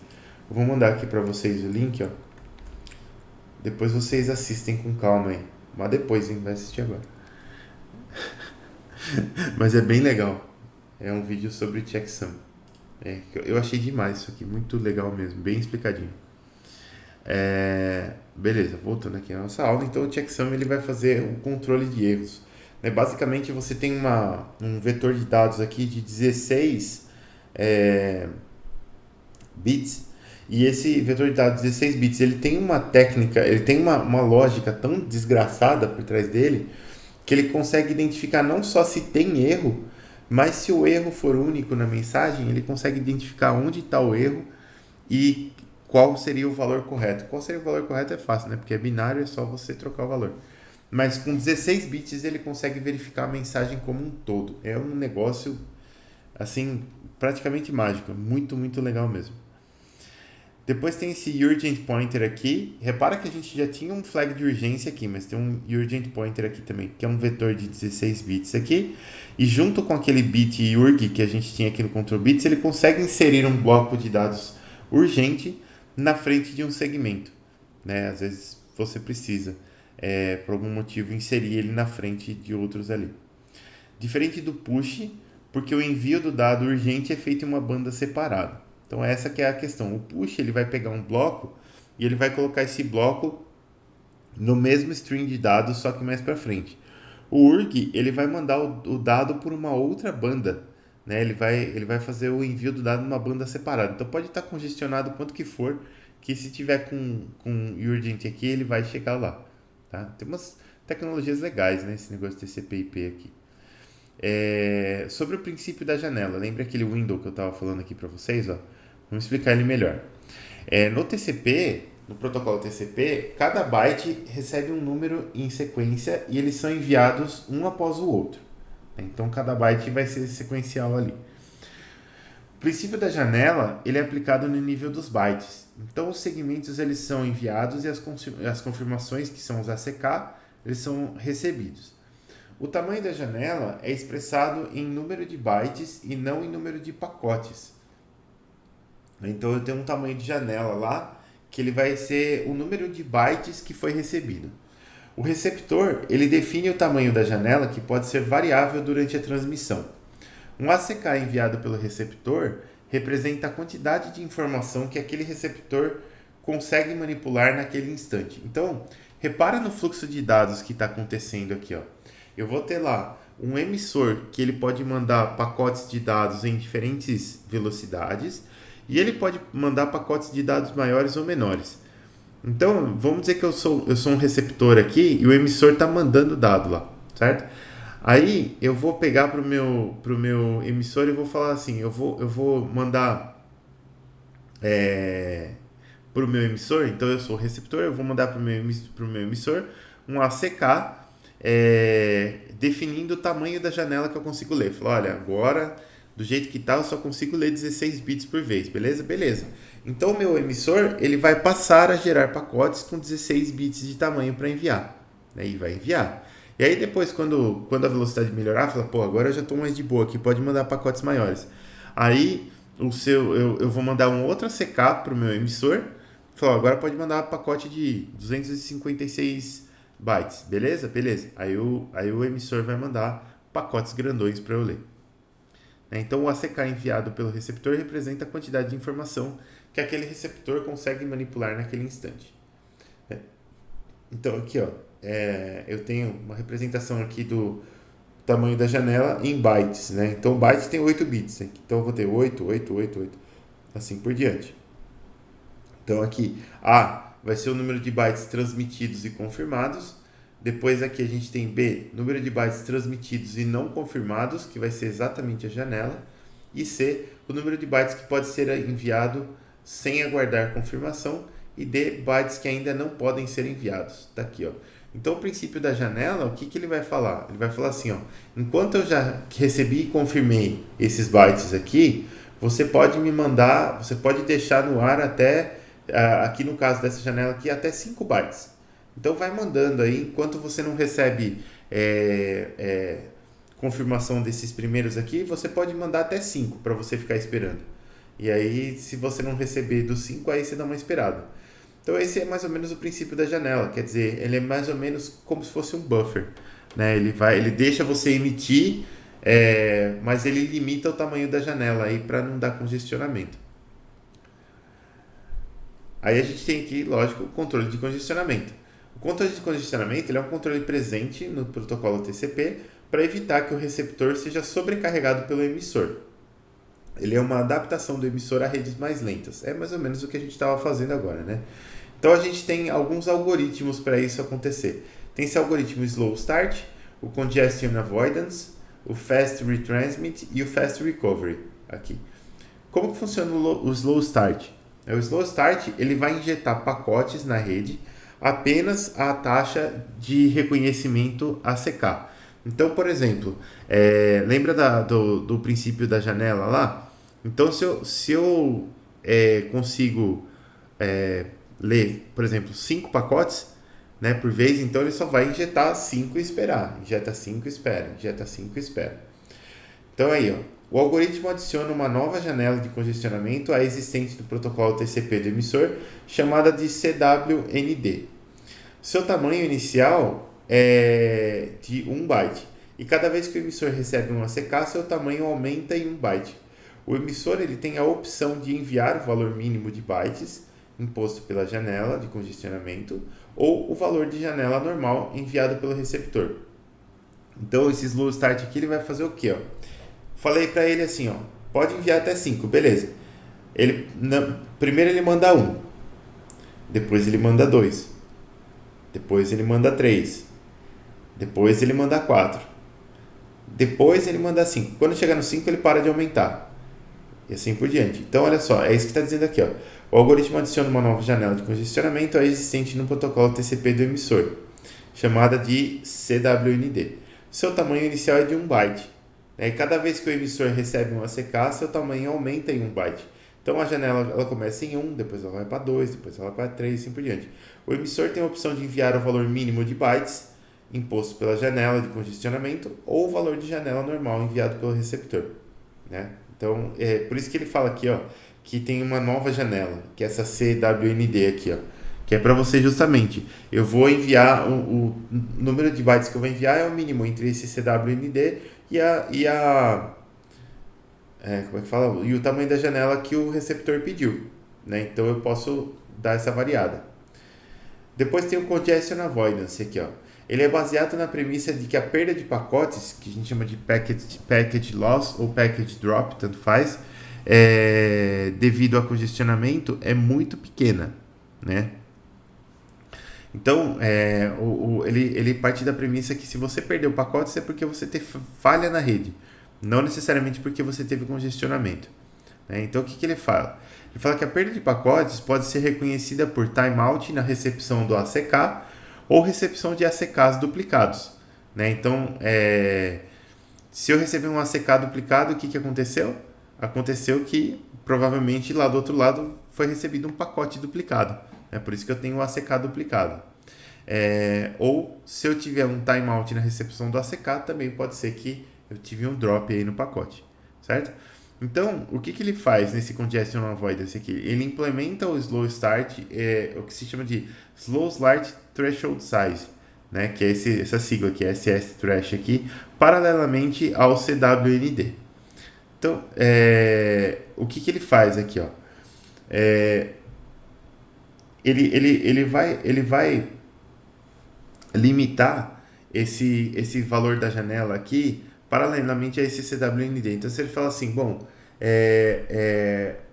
Eu vou mandar aqui para vocês o link, ó. Depois vocês assistem com calma aí. Mas depois, hein? Vai assistir agora. Mas é bem legal. É um vídeo sobre checksum. Eu achei demais isso aqui, muito legal mesmo, bem explicadinho. Beleza, voltando aqui na nossa aula. Então o checksum ele vai fazer o controle de erros. Basicamente você tem um vetor de dados aqui de 16 bits. E esse vetor de dados de 16 bits ele tem uma técnica, ele tem uma lógica tão desgraçada por trás dele que ele consegue identificar não só se tem erro, mas se o erro for único na mensagem, ele consegue identificar onde está o erro e qual seria o valor correto. Qual seria o valor correto é fácil, né? Porque é binário, é só você trocar o valor. Mas com 16 bits ele consegue verificar a mensagem como um todo. É um negócio, assim, praticamente mágico. Muito, muito legal mesmo. Depois tem esse urgent pointer aqui. Repara que a gente já tinha um flag de urgência aqui, mas tem um urgent pointer aqui também, que é um vetor de 16 bits aqui. E junto com aquele bit urg que a gente tinha aqui no control bits, ele consegue inserir um bloco de dados urgente na frente de um segmento, né? Às vezes você precisa, por algum motivo, inserir ele na frente de outros ali. Diferente do push, porque o envio do dado urgente é feito em uma banda separada. Então essa que é a questão. O push ele vai pegar um bloco e ele vai colocar esse bloco no mesmo string de dados, só que mais para frente. O urg ele vai mandar o dado por uma outra banda, né? Ele vai fazer o envio do dado numa banda separada. Então pode estar congestionado quanto que for, que se tiver com urgent aqui, ele vai chegar lá. Tá? Tem umas tecnologias legais, né? Esse negócio de TCP/IP aqui. Sobre o princípio da janela, lembra aquele window que eu estava falando aqui para vocês? Ó? Vamos explicar ele melhor. No TCP, no protocolo TCP, cada byte recebe um número em sequência e eles são enviados um após o outro. Então cada byte vai ser sequencial ali. O princípio da janela ele é aplicado no nível dos bytes. Então os segmentos eles são enviados e as confirmações, que são os ACK, eles são recebidos. O tamanho da janela é expressado em número de bytes e não em número de pacotes. Então eu tenho um tamanho de janela lá, que ele vai ser o número de bytes que foi recebido. O receptor ele define o tamanho da janela, que pode ser variável durante a transmissão. Um ACK enviado pelo receptor representa a quantidade de informação que aquele receptor consegue manipular naquele instante. Então, repara no fluxo de dados que está acontecendo aqui. Ó. Eu vou ter lá um emissor que ele pode mandar pacotes de dados em diferentes velocidades e ele pode mandar pacotes de dados maiores ou menores. Então, vamos dizer que eu sou um receptor aqui e o emissor está mandando dado lá, certo? Aí, eu vou pegar para o meu emissor e vou falar assim, eu vou mandar para o meu emissor, então eu sou o receptor, eu vou mandar para o meu emissor um ACK definindo o tamanho da janela que eu consigo ler. Falar, olha, agora, do jeito que tá, eu só consigo ler 16 bits por vez, beleza? Beleza. Então, o meu emissor, ele vai passar a gerar pacotes com 16 bits de tamanho para enviar. Aí vai enviar. E aí, depois, quando a velocidade melhorar, fala, pô, agora eu já estou mais de boa aqui, pode mandar pacotes maiores. Aí, eu vou mandar um outro ACK para o meu emissor, falar, agora pode mandar um pacote de 256 bytes, beleza? Beleza. Aí o emissor vai mandar pacotes grandões para eu ler. Então, o ACK enviado pelo receptor representa a quantidade de informação que aquele receptor consegue manipular naquele instante. Então, aqui, ó, eu tenho uma representação aqui do tamanho da janela em bytes, né? Então, o byte tem 8 bits, né? Então, eu vou ter 8, 8, 8, 8, assim por diante. Então, aqui, A vai ser o número de bytes transmitidos e confirmados. Depois aqui a gente tem B, número de bytes transmitidos e não confirmados, que vai ser exatamente a janela. E C, o número de bytes que pode ser enviado sem aguardar confirmação. E D, bytes que ainda não podem ser enviados. Tá aqui, ó. Então, o princípio da janela, o que ele vai falar? Ele vai falar assim, ó, enquanto eu já recebi e confirmei esses bytes aqui, você pode me mandar, você pode deixar no ar até, aqui no caso dessa janela aqui, até 5 bytes. Então vai mandando aí, enquanto você não recebe confirmação desses primeiros aqui, você pode mandar até 5 para você ficar esperando. E aí, se você não receber dos 5, aí você dá uma esperada. Então esse é mais ou menos o princípio da janela, quer dizer, ele é mais ou menos como se fosse um buffer, né? Ele deixa você emitir, mas ele limita o tamanho da janela aí para não dar congestionamento. Aí a gente tem aqui, lógico, o controle de congestionamento. O controle de congestionamento ele é um controle presente no protocolo TCP para evitar que o receptor seja sobrecarregado pelo emissor. Ele é uma adaptação do emissor a redes mais lentas. É mais ou menos o que a gente estava fazendo agora, né? Então a gente tem alguns algoritmos para isso acontecer. Tem esse algoritmo Slow Start, o Congestion Avoidance, o Fast Retransmit e o Fast Recovery. Aqui. Como que funciona o Slow Start? O Slow Start ele vai injetar pacotes na rede apenas a taxa de reconhecimento ACK. Então, por exemplo, lembra do princípio da janela lá? Então, se eu consigo ler, por exemplo, 5 pacotes, né, por vez, então ele só vai injetar 5 e esperar. Injeta 5 e espera, injeta 5 e espera. Então aí, ó, o algoritmo adiciona uma nova janela de congestionamento à existente do protocolo TCP do emissor, chamada de CWND. Seu tamanho inicial é de 1 byte, e cada vez que o emissor recebe um ACK, seu tamanho aumenta em 1 byte. O emissor ele tem a opção de enviar o valor mínimo de bytes imposto pela janela de congestionamento ou o valor de janela normal enviado pelo receptor. Então, esse slow start aqui ele vai fazer o quê? Ó? Falei para ele assim, ó, pode enviar até 5, beleza. Primeiro ele manda 1, depois ele manda 2, depois ele manda 3, depois ele manda 4, depois ele manda 5. Quando chegar no 5 ele para de aumentar. E assim por diante. Então, olha só, é isso que está dizendo aqui. Ó. O algoritmo adiciona uma nova janela de congestionamento existente no protocolo TCP do emissor, chamada de CWND. Seu tamanho inicial é de 1 byte. E cada vez que o emissor recebe um ACK, seu tamanho aumenta em 1 byte. Então, a janela ela começa em 1, depois ela vai para 2, depois ela vai para 3 e assim por diante. O emissor tem a opção de enviar o valor mínimo de bytes imposto pela janela de congestionamento ou o valor de janela normal enviado pelo receptor, né? Então, é por isso que ele fala aqui, ó, que tem uma nova janela, que é essa CWND aqui, ó, que é para você justamente, eu vou enviar, o número de bytes que eu vou enviar é o mínimo entre esse CWND como é que fala? E o tamanho da janela que o receptor pediu, né? Então, eu posso dar essa variada. Depois tem o Congestion Avoidance aqui, ó. Ele é baseado na premissa de que a perda de pacotes, que a gente chama de package loss ou package drop, tanto faz, devido a congestionamento, é muito pequena, né? Então, ele parte da premissa que se você perdeu pacotes é porque você teve falha na rede, não necessariamente porque você teve congestionamento, né? Então, o que ele fala? Ele fala que a perda de pacotes pode ser reconhecida por timeout na recepção do ACK, ou recepção de ACKs duplicados, né? Então, se eu receber um ACK duplicado, o que aconteceu? Aconteceu que provavelmente lá do outro lado foi recebido um pacote duplicado, né? Por isso que eu tenho o ACK duplicado. Ou se eu tiver um timeout na recepção do ACK, também pode ser que eu tive um drop aí no pacote, certo? Então, o que ele faz nesse Congestion Avoidance aqui? Ele implementa o Slow Start, o que se chama de Slow Start Threshold Size, né? Que é essa sigla aqui, SS Thresh aqui, paralelamente ao CWND. Então, o que ele faz aqui? Ó? Ele vai limitar esse valor da janela aqui paralelamente a esse CWND. Então, se ele fala assim, bom,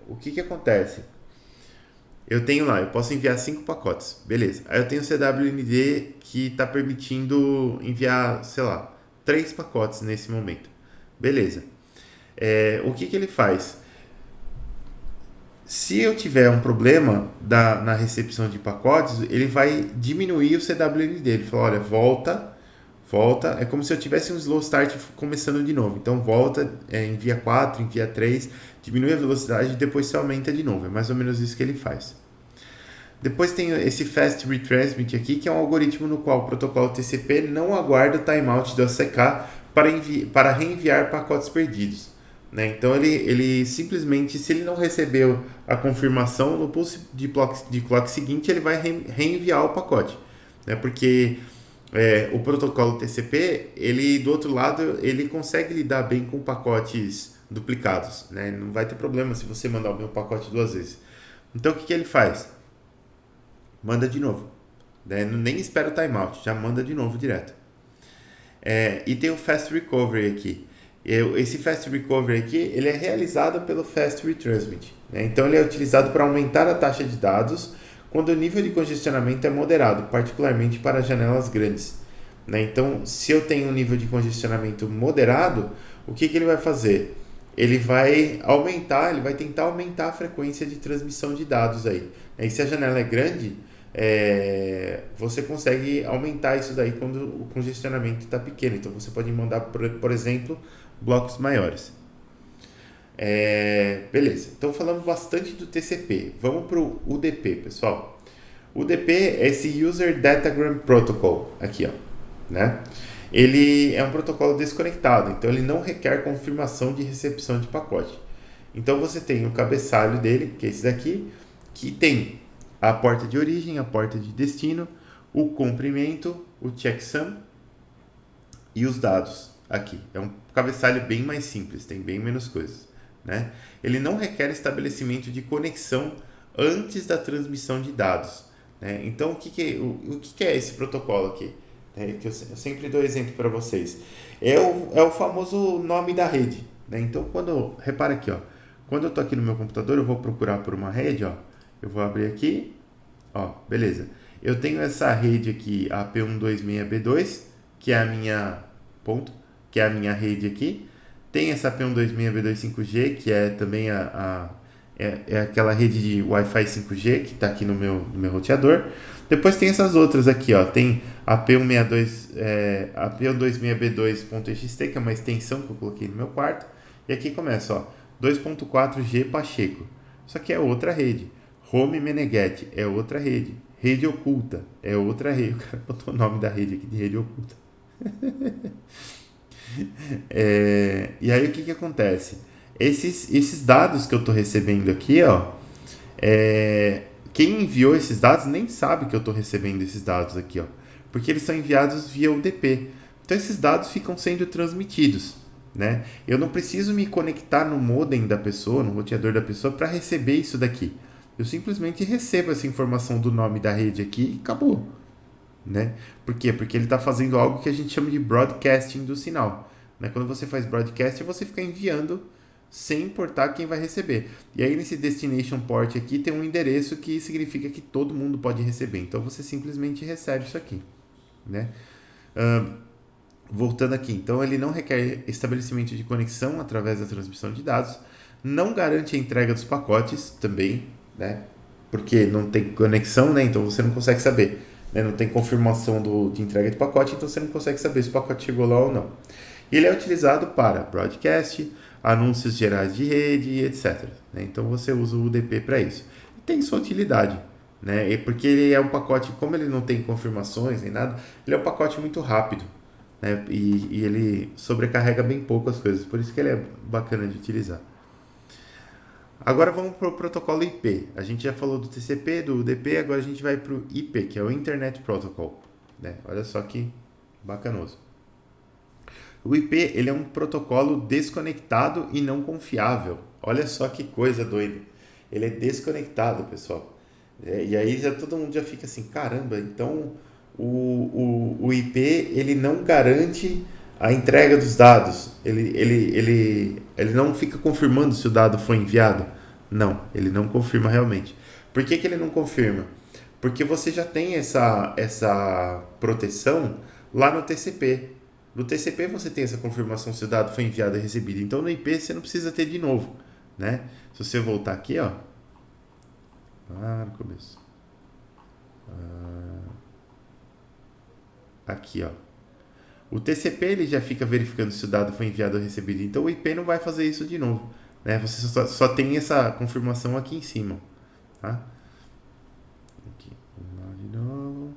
o que acontece? Eu posso enviar 5 pacotes, beleza. Aí eu tenho o CWND que está permitindo enviar, sei lá, 3 pacotes nesse momento. Beleza. O que ele faz? Se eu tiver um problema na recepção de pacotes, ele vai diminuir o CWND. Ele fala, olha, volta, é como se eu tivesse um slow start começando de novo. Então volta, envia 4, envia 3, diminui a velocidade e depois se aumenta de novo. É mais ou menos isso que ele faz. Depois tem esse Fast Retransmit aqui, que é um algoritmo no qual o protocolo TCP não aguarda o timeout do ACK para reenviar pacotes perdidos, né? Então ele simplesmente, se ele não recebeu a confirmação no pulse de clock seguinte, ele vai reenviar o pacote, né? Porque o protocolo TCP, ele do outro lado, ele consegue lidar bem com pacotes duplicados, né? Não vai ter problema se você mandar o meu pacote 2 vezes. Então o que ele faz? Manda de novo, né? Nem espera o timeout, já manda de novo direto. E tem o Fast Recovery aqui. Esse Fast Recovery aqui, ele é realizado pelo Fast Retransmit, né? Então ele é utilizado para aumentar a taxa de dados quando o nível de congestionamento é moderado, particularmente para janelas grandes, né? Então, se eu tenho um nível de congestionamento moderado, o que ele vai fazer? Ele vai tentar aumentar a frequência de transmissão de dados aí. E se a janela é grande, você consegue aumentar isso daí quando o congestionamento está pequeno. Então, você pode mandar, por exemplo, blocos maiores. Beleza, então falamos bastante do TCP. Vamos para o UDP, pessoal. O UDP é esse User Datagram Protocol, aqui, ó, né? Ele é um protocolo desconectado, então ele não requer confirmação de recepção de pacote. Então você tem o cabeçalho dele, que é esse daqui, que tem a porta de origem, a porta de destino, o comprimento, o checksum e os dados aqui. É um cabeçalho bem mais simples, tem bem menos coisas, né? Ele não requer estabelecimento de conexão antes da transmissão de dados, né? Então, o que é esse protocolo aqui? Que eu sempre dou exemplo para vocês. É o famoso nome da rede, né? Então, repara aqui, ó, quando eu estou aqui no meu computador, eu vou procurar por uma rede, ó, eu vou abrir aqui, ó, beleza. Eu tenho essa rede aqui, a P126B2, que é a minha que é a minha rede aqui. Tem essa P126B2 5G, que é também aquela rede de Wi-Fi 5G que está aqui no meu roteador. Depois tem essas outras aqui, ó. Tem a P126B2.xt, que é uma extensão que eu coloquei no meu quarto. E aqui começa, ó, 2.4G Pacheco. Isso aqui é outra rede. Home Meneghetti é outra rede. Rede oculta é outra rede. O cara botou o nome da rede aqui de rede oculta. E aí o que acontece? Esses dados que eu estou recebendo aqui, ó, quem enviou esses dados nem sabe que eu estou recebendo esses dados aqui, ó, porque eles são enviados via UDP. Então esses dados ficam sendo transmitidos, né? Eu não preciso me conectar no modem da pessoa, no roteador da pessoa, para receber isso daqui. Eu simplesmente recebo essa informação do nome da rede aqui e acabou, né? Por quê? Porque ele está fazendo algo que a gente chama de broadcasting do sinal, né? Quando você faz broadcast, você fica enviando sem importar quem vai receber. E aí nesse destination port aqui tem um endereço que significa que todo mundo pode receber. Então você simplesmente recebe isso aqui, né? Voltando aqui, então ele não requer estabelecimento de conexão através da transmissão de dados, não garante a entrega dos pacotes também, né? Porque não tem conexão, né? Então você não consegue saber, né? Não tem confirmação de entrega de pacote, então você não consegue saber se o pacote chegou lá ou não. E ele é utilizado para broadcast, anúncios gerais de rede, etc, né? Então você usa o UDP para isso. E tem sua utilidade, né? E porque ele é um pacote, como ele não tem confirmações nem nada, ele é um pacote muito rápido, né? E ele sobrecarrega bem pouco as coisas, por isso que ele é bacana de utilizar. Agora vamos para o protocolo IP. A gente já falou do TCP, do UDP, agora a gente vai para o IP, que é o Internet Protocol, né? Olha só que bacanoso. O IP ele é um protocolo desconectado e não confiável. Olha só que coisa doida. Ele é desconectado, pessoal. E aí todo mundo já fica assim, caramba, então o IP ele não garante a entrega dos dados. Ele não fica confirmando se o dado foi enviado. Não, ele não confirma realmente. Por que ele não confirma? Porque você já tem essa proteção lá no TCP. No TCP você tem essa confirmação se o dado foi enviado e recebido. Então no IP você não precisa ter de novo, né? Se você voltar aqui, ó, lá no começo, aqui, ó, o TCP ele já fica verificando se o dado foi enviado ou recebido. Então o IP não vai fazer isso de novo, né? Você só tem essa confirmação aqui em cima, tá? Aqui, vamos lá de novo.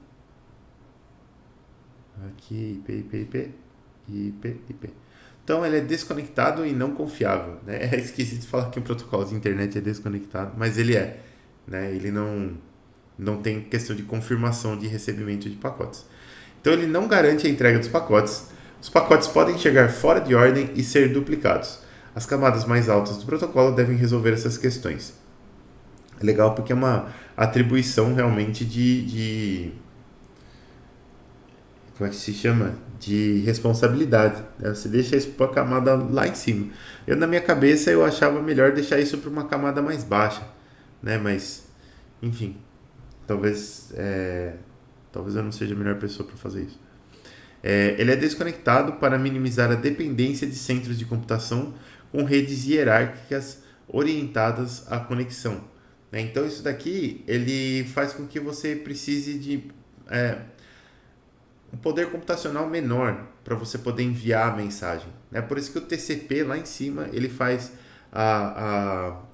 Aqui, IP. Então ele é desconectado e não confiável, né? É esquisito falar que um protocolo de internet é desconectado, mas ele é, né? Ele não tem questão de confirmação de recebimento de pacotes. Então ele não garante a entrega dos pacotes. Os pacotes podem chegar fora de ordem e ser duplicados. As camadas mais altas do protocolo devem resolver essas questões. É legal porque é uma atribuição realmente como é que se chama? De responsabilidade, né? Você deixa isso para a camada lá em cima. Na minha cabeça, eu achava melhor deixar isso para uma camada mais baixa, né? Mas, enfim, talvez eu não seja a melhor pessoa para fazer isso. Ele é desconectado para minimizar a dependência de centros de computação com redes hierárquicas orientadas à conexão, né? Então, isso daqui, ele faz com que você precise de um poder computacional menor para você poder enviar a mensagem, né? Por isso que o TCP lá em cima ele faz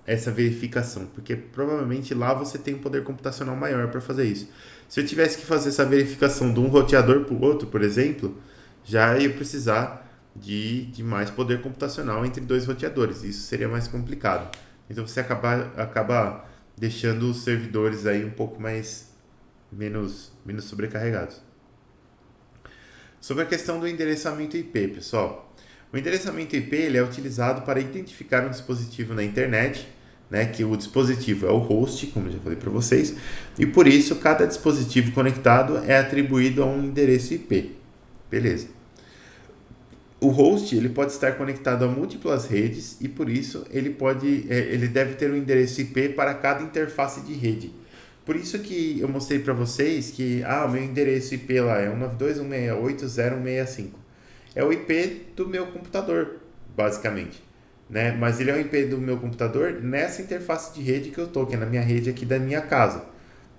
essa verificação, porque provavelmente lá você tem um poder computacional maior para fazer isso. Se eu tivesse que fazer essa verificação de um roteador para o outro, por exemplo, já ia precisar de mais poder computacional entre dois roteadores. Isso seria mais complicado. Então você acaba deixando os servidores aí um pouco menos sobrecarregados. Sobre a questão do endereçamento IP, pessoal. O endereçamento IP ele é utilizado para identificar um dispositivo na internet, né, que o dispositivo é o host, como eu já falei para vocês, e por isso cada dispositivo conectado é atribuído a um endereço IP. Beleza. O host ele pode estar conectado a múltiplas redes e por isso ele deve ter um endereço IP para cada interface de rede. Por isso que eu mostrei para vocês que o meu endereço IP lá é 192.168.0.165. É o IP do meu computador, basicamente. Né? Mas ele é o IP do meu computador nessa interface de rede que eu estou, que é na minha rede aqui da minha casa.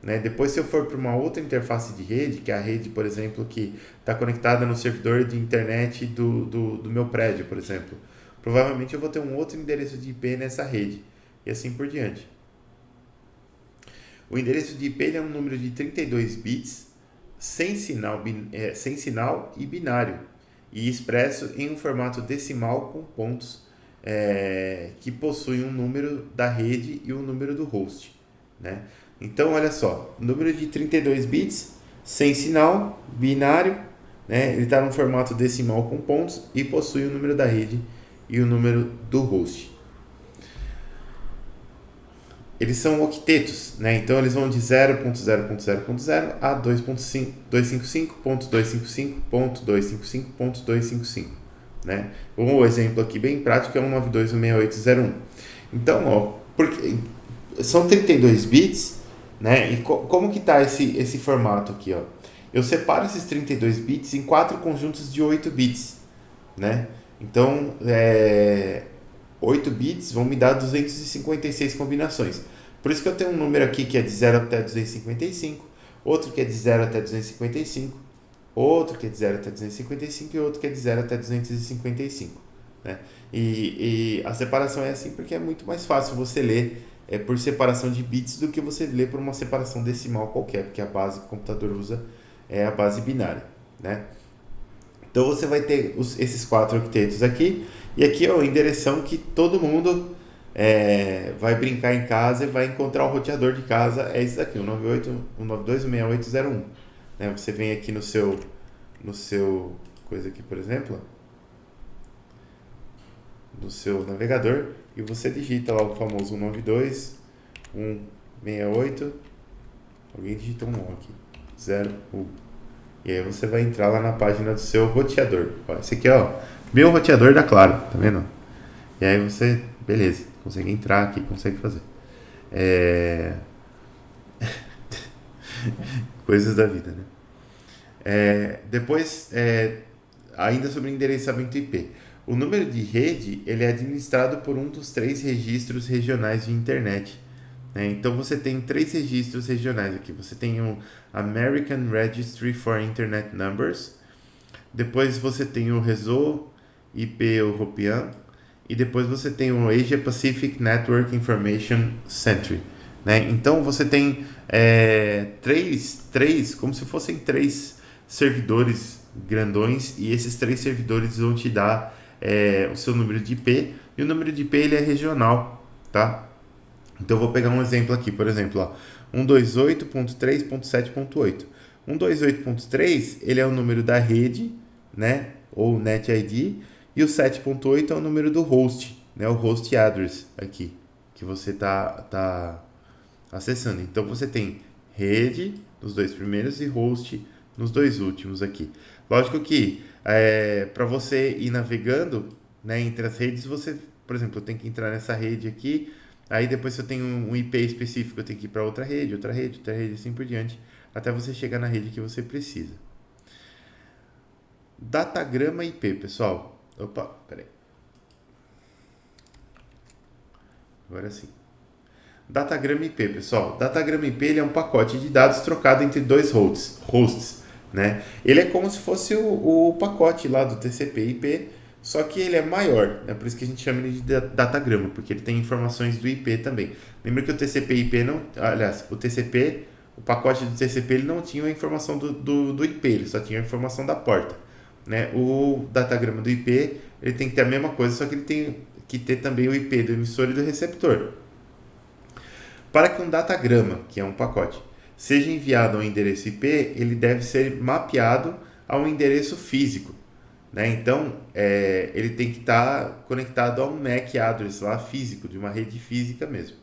Né? Depois, se eu for para uma outra interface de rede, que é a rede, por exemplo, que está conectada no servidor de internet do meu prédio, por exemplo, provavelmente eu vou ter um outro endereço de IP nessa rede, e assim por diante. O endereço de IP ele é um número de 32 bits, sem sinal e binário, e expresso em um formato decimal com pontos que possuem um número da rede e um número do host. Né? Então, olha só, número de 32 bits, sem sinal, binário, né? Ele está num formato decimal com pontos e possui o número da rede e o número do host. Eles são octetos, né? Então eles vão de 0.0.0.0 a 2.255.255.255.255, né? Um exemplo aqui bem prático é 192.168.0.1. Então, porque são 32 bits, né? E como que está esse formato aqui, ó? Eu separo esses 32 bits em 4 conjuntos de 8 bits, né? Então, 8 bits vão me dar 256 combinações. Por isso que eu tenho um número aqui que é de 0 até 255, outro que é de 0 até 255, outro que é de 0 até 255 e outro que é de 0 até 255. Né? E a separação é assim porque é muito mais fácil você ler por separação de bits do que você ler por uma separação decimal qualquer, porque a base que o computador usa é a base binária. Né? Então você vai ter esses 4 octetos aqui, e aqui é o endereção que todo mundo vai brincar em casa e vai encontrar o roteador de casa, é esse daqui, o 192.168.0.1. Né? Você vem aqui no seu coisa aqui, por exemplo, no seu navegador, e você digita lá o famoso 192.168, alguém digita um aqui, 0.1. E aí você vai entrar lá na página do seu roteador. Esse aqui é meu roteador da Claro, tá vendo? E aí você, beleza, consegue entrar aqui, consegue fazer. Coisas da vida, né? Depois, ainda sobre endereçamento IP. O número de rede ele é administrado por um dos 3 registros regionais de internet. Então você tem 3 registros regionais aqui. Você tem o American Registry for Internet Numbers, depois você tem o Réseau IP Européen e depois você tem o Asia Pacific Network Information Center. Né? Então você tem três, como se fossem 3 servidores grandões, e esses 3 servidores vão te dar o seu número de IP, e o número de IP ele é regional, tá? Então eu vou pegar um exemplo aqui, por exemplo, 128.3.7.8. 128.3 ele é o número da rede, né, ou NetID, e o 7.8 é o número do host, né, o host address aqui, que você tá acessando. Então você tem rede nos 2 primeiros e host nos 2 últimos aqui. Lógico que para você ir navegando, né, entre as redes, você, por exemplo, eu tenho que entrar nessa rede aqui. Aí depois, se eu tenho um IP específico, eu tenho que ir para outra rede, assim por diante, até você chegar na rede que você precisa. Datagrama IP, pessoal. Opa, peraí. Agora sim. Datagrama IP, pessoal. Datagrama IP ele é um pacote de dados trocado entre 2 hosts, né? Ele é como se fosse o pacote lá do TCP/IP, Só que ele é maior, né? Por isso que a gente chama ele de datagrama, porque ele tem informações do IP também. Lembra que o TCP/IP não, aliás, o pacote do TCP ele não tinha a informação do IP, ele só tinha a informação da porta, né? O datagrama do IP, ele tem que ter a mesma coisa, só que ele tem que ter também o IP do emissor e do receptor. Para que um datagrama, que é um pacote, seja enviado a um endereço IP, ele deve ser mapeado a um endereço físico, né? Então, ele tem que estar conectado a um MAC address lá físico, de uma rede física mesmo.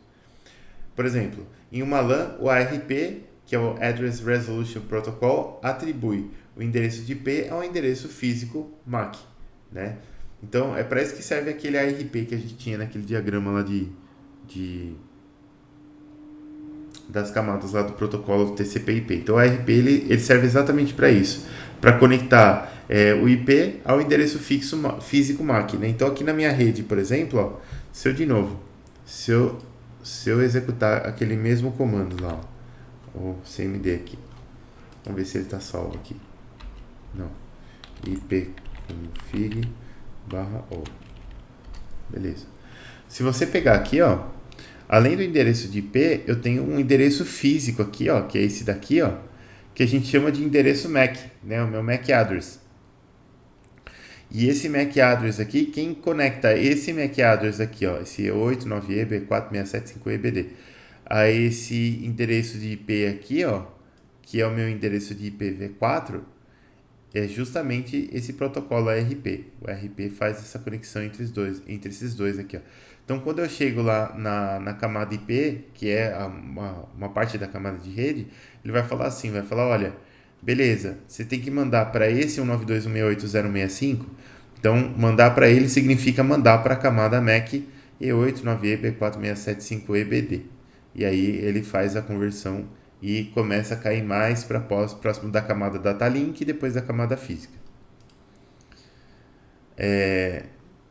Por exemplo, em uma LAN, o ARP, que é o Address Resolution Protocol, atribui o endereço de IP ao endereço físico MAC, né? Então, é para isso que serve aquele ARP que a gente tinha naquele diagrama lá das camadas lá do protocolo do TCP/IP. Então, o ARP ele serve exatamente para isso, para conectar o IP ao endereço físico MAC, né? Então, aqui na minha rede, por exemplo, ó, se eu executar aquele mesmo comando lá, ó, o cmd aqui, vamos ver se ele está salvo aqui. Não, ipconfig/o. Beleza. Se você pegar aqui, ó, além do endereço de IP, eu tenho um endereço físico aqui, ó, que é esse daqui, ó, que a gente chama de endereço MAC, né, o meu MAC address. E esse MAC address aqui, quem conecta esse MAC address aqui, ó, esse 89EB4675EBD, a esse endereço de IP aqui, ó, que é o meu endereço de IPv4, é justamente esse protocolo ARP. O ARP faz essa conexão entre esses dois aqui, ó. Então, quando eu chego lá na camada IP, que é uma parte da camada de rede, ele vai falar assim, olha, beleza, você tem que mandar para esse 192.168.065, então mandar para ele significa mandar para a camada MAC E89EB4675EBD. E aí ele faz a conversão e começa a cair mais para próximo da camada datalink e depois da camada física.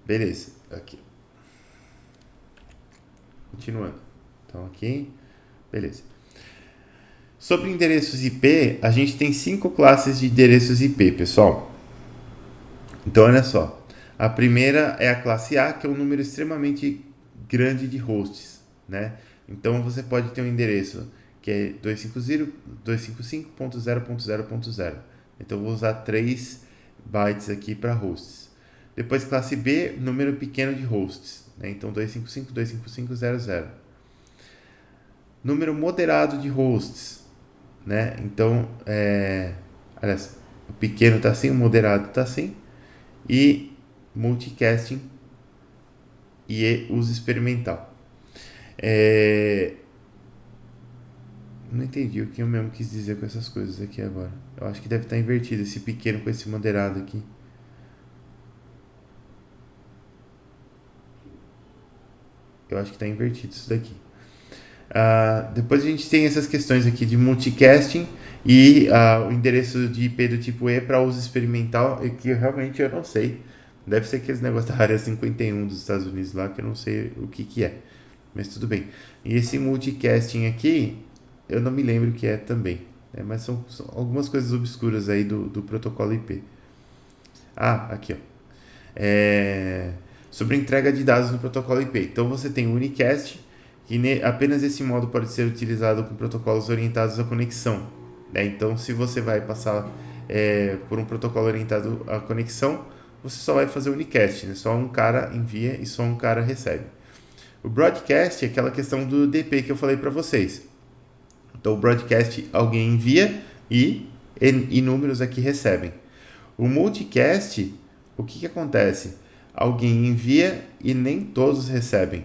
Beleza, aqui. Continuando. Então aqui, beleza. Sobre endereços IP, a gente tem 5 classes de endereços IP, pessoal. Então olha só. A primeira é a classe A, que é um número extremamente grande de hosts, né? Então você pode ter um endereço que é 255.0.0.0. Então eu vou usar 3 bytes aqui para hosts. Depois classe B, número pequeno de hosts, né? Então 255.255.0.0. Número moderado de hosts, né? Então, aliás, o pequeno está assim, o moderado está assim. E multicasting e uso experimental. Não entendi o que eu mesmo quis dizer com essas coisas aqui agora. Eu acho que deve estar invertido esse pequeno com esse moderado aqui. Eu acho que está invertido isso daqui. Depois a gente tem essas questões aqui de multicasting e o endereço de IP do tipo E para uso experimental, que realmente eu não sei. Deve ser aqueles negócios da área 51 dos Estados Unidos lá, que eu não sei o que é. Mas tudo bem. E esse multicasting aqui, eu não me lembro o que é também. Mas são algumas coisas obscuras aí do protocolo IP. Aqui, ó. Sobre entrega de dados no protocolo IP. Então você tem o unicast, que apenas esse modo pode ser utilizado com protocolos orientados à conexão, né? Então, se você vai passar por um protocolo orientado à conexão, você só vai fazer o unicast, né? Só um cara envia e só um cara recebe. O broadcast é aquela questão do DP que eu falei para vocês. Então, o broadcast alguém envia e inúmeros aqui recebem. O multicast, o que acontece? Alguém envia e nem todos recebem,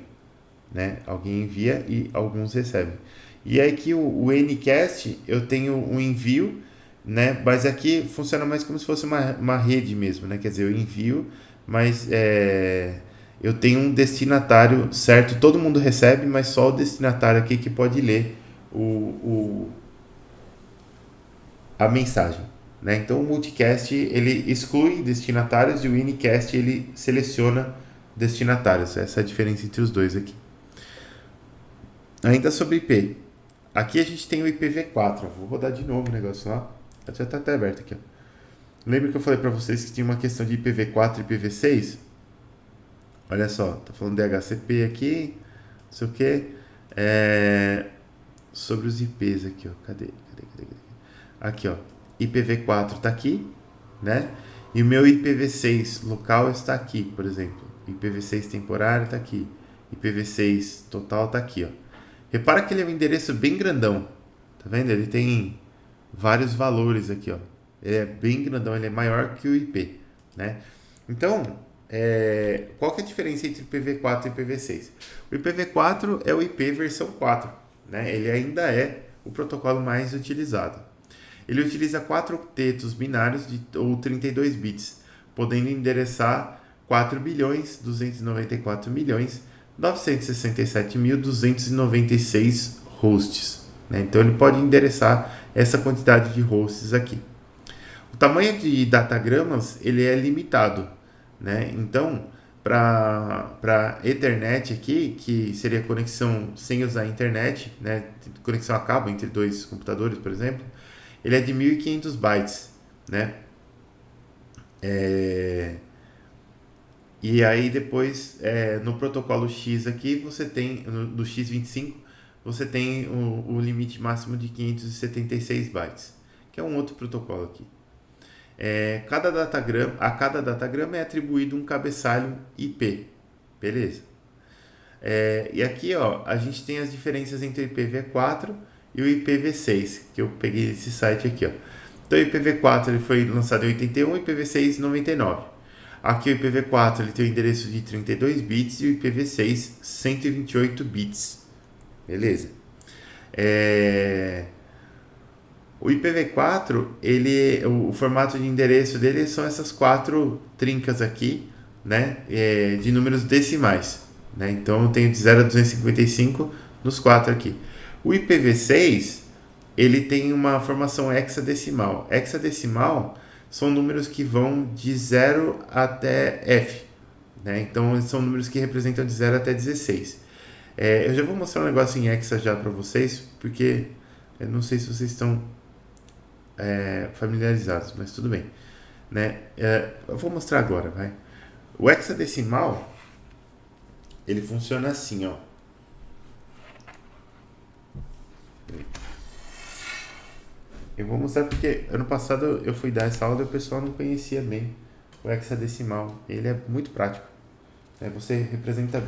né? Alguém envia e alguns recebem. E aqui o Ncast, eu tenho um envio, né? Mas aqui funciona mais como se fosse uma rede mesmo, né? Quer dizer, eu envio, mas eu tenho um destinatário certo, todo mundo recebe, mas só o destinatário aqui que pode ler a mensagem, né? Então o multicast ele exclui destinatários e o Ncast ele seleciona destinatários. Essa é a diferença entre os dois aqui. Ainda sobre IP. Aqui a gente tem o IPv4. Vou rodar de novo o negócio lá. Já está até aberto aqui. Ó. Lembra que eu falei para vocês que tinha uma questão de IPv4 e IPv6? Olha só, tá falando DHCP aqui, não sei o que. Sobre os IPs aqui, ó. Cadê? Aqui, ó. IPv4 tá aqui, né? E o meu IPv6 local está aqui, por exemplo. IPv6 temporário tá aqui. IPv6 total tá aqui, ó. Repara que ele é um endereço bem grandão. Tá vendo? Ele tem vários valores aqui, ó. Ele é bem grandão, ele é maior que o IP, né? Então, qual que é a diferença entre IPv4 e IPv6? O IPv4 é o IP versão 4, né? Ele ainda é o protocolo mais utilizado. Ele utiliza 4 octetos binários ou 32 bits, podendo endereçar 4.297.967.296 hosts, né? Então ele pode endereçar essa quantidade de hosts aqui. O tamanho de datagramas ele é limitado, né? Então, para Ethernet aqui, que seria conexão sem usar a internet, né? Conexão a cabo entre dois computadores, por exemplo, ele é de 1.500 bytes, né? E aí depois, no protocolo X aqui, você tem, do X25, você tem o limite máximo de 576 bytes, que é um outro protocolo aqui. A cada datagrama é atribuído um cabeçalho IP, beleza? E aqui, ó, a gente tem as diferenças entre o IPv4 e o IPv6, que eu peguei esse site aqui, ó. Então o IPv4 ele foi lançado em 81 e o IPv6 em 99. Aqui o IPv4 ele tem o endereço de 32 bits e o IPv6 128 bits. Beleza? O IPv4, o formato de endereço dele são essas 4 trincas aqui, né? De números decimais, né? Então eu tenho de 0 a 255 nos 4 aqui. O IPv6, ele tem uma formação hexadecimal. Hexadecimal são números que vão de 0 até F, né? Então são números que representam de 0 até 16. Eu já vou mostrar um negócio em hexa já para vocês, porque eu não sei se vocês estão familiarizados, mas tudo bem, né? Eu vou mostrar agora, vai. O hexadecimal, ele funciona assim, ó. Eu vou mostrar porque ano passado eu fui dar essa aula e o pessoal não conhecia bem o hexadecimal. Ele é muito prático. Você representa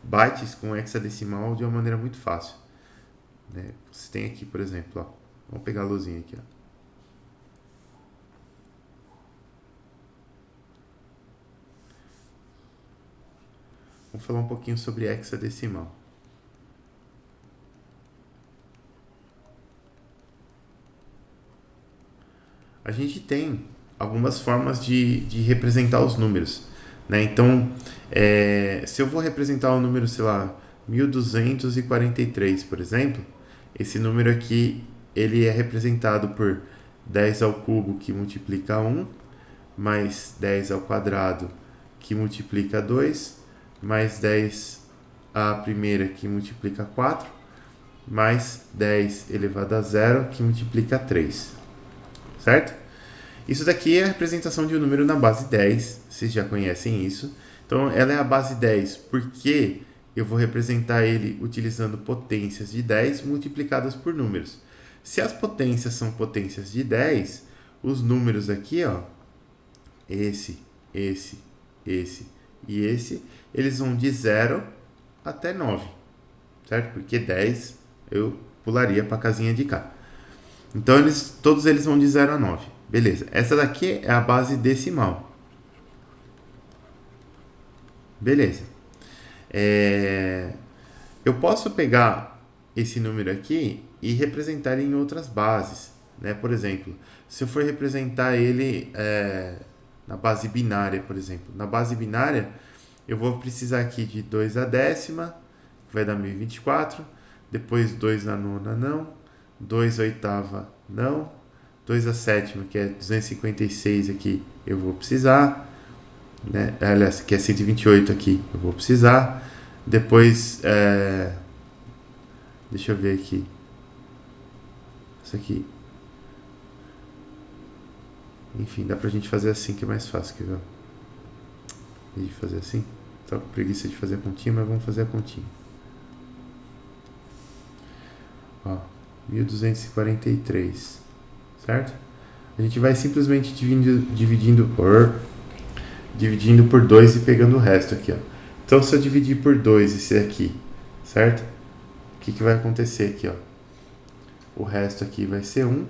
bytes com hexadecimal de uma maneira muito fácil, né? Você tem aqui, por exemplo, ó. Vamos pegar a luzinha aqui, ó. Vamos falar um pouquinho sobre hexadecimal. A gente tem algumas formas de representar os números, né? Então, se eu vou representar o número, sei lá, 1243, por exemplo, esse número aqui, ele é representado por 10 ao cubo, que multiplica 1, mais 10 ao quadrado, que multiplica 2, mais 10 à primeira, que multiplica 4, mais 10 elevado a 0, que multiplica 3. Certo? Isso daqui é a representação de um número na base 10, vocês já conhecem isso. Então, ela é a base 10 porque eu vou representar ele utilizando potências de 10 multiplicadas por números. Se as potências são potências de 10, os números aqui, ó, esse e esse, eles vão de 0 até 9, certo? Porque 10 eu pularia para a casinha de cá. Então, todos eles vão de 0 a 9. Beleza. Essa daqui é a base decimal. Beleza. Eu posso pegar esse número aqui e representar ele em outras bases, né? Por exemplo, se eu for representar ele na base binária, por exemplo. Na base binária, eu vou precisar aqui de 2 a décima, que vai dar 1024. Depois 2 a nona, não. 2 a oitava, não. 2 a sétima, que é 256 aqui, eu vou precisar, né? Aliás, que é 128 aqui, eu vou precisar. Depois, deixa eu ver aqui. Isso aqui. Enfim, dá pra gente fazer assim que é mais fácil, quer ver? De fazer assim. Tô com preguiça de fazer a continha, mas vamos fazer a continha. Ó, 1243, certo? A gente vai simplesmente dividindo por 2 e pegando o resto aqui, ó. Então, se eu dividir por 2 esse aqui, certo? O que vai acontecer aqui, ó? O resto aqui vai ser 1.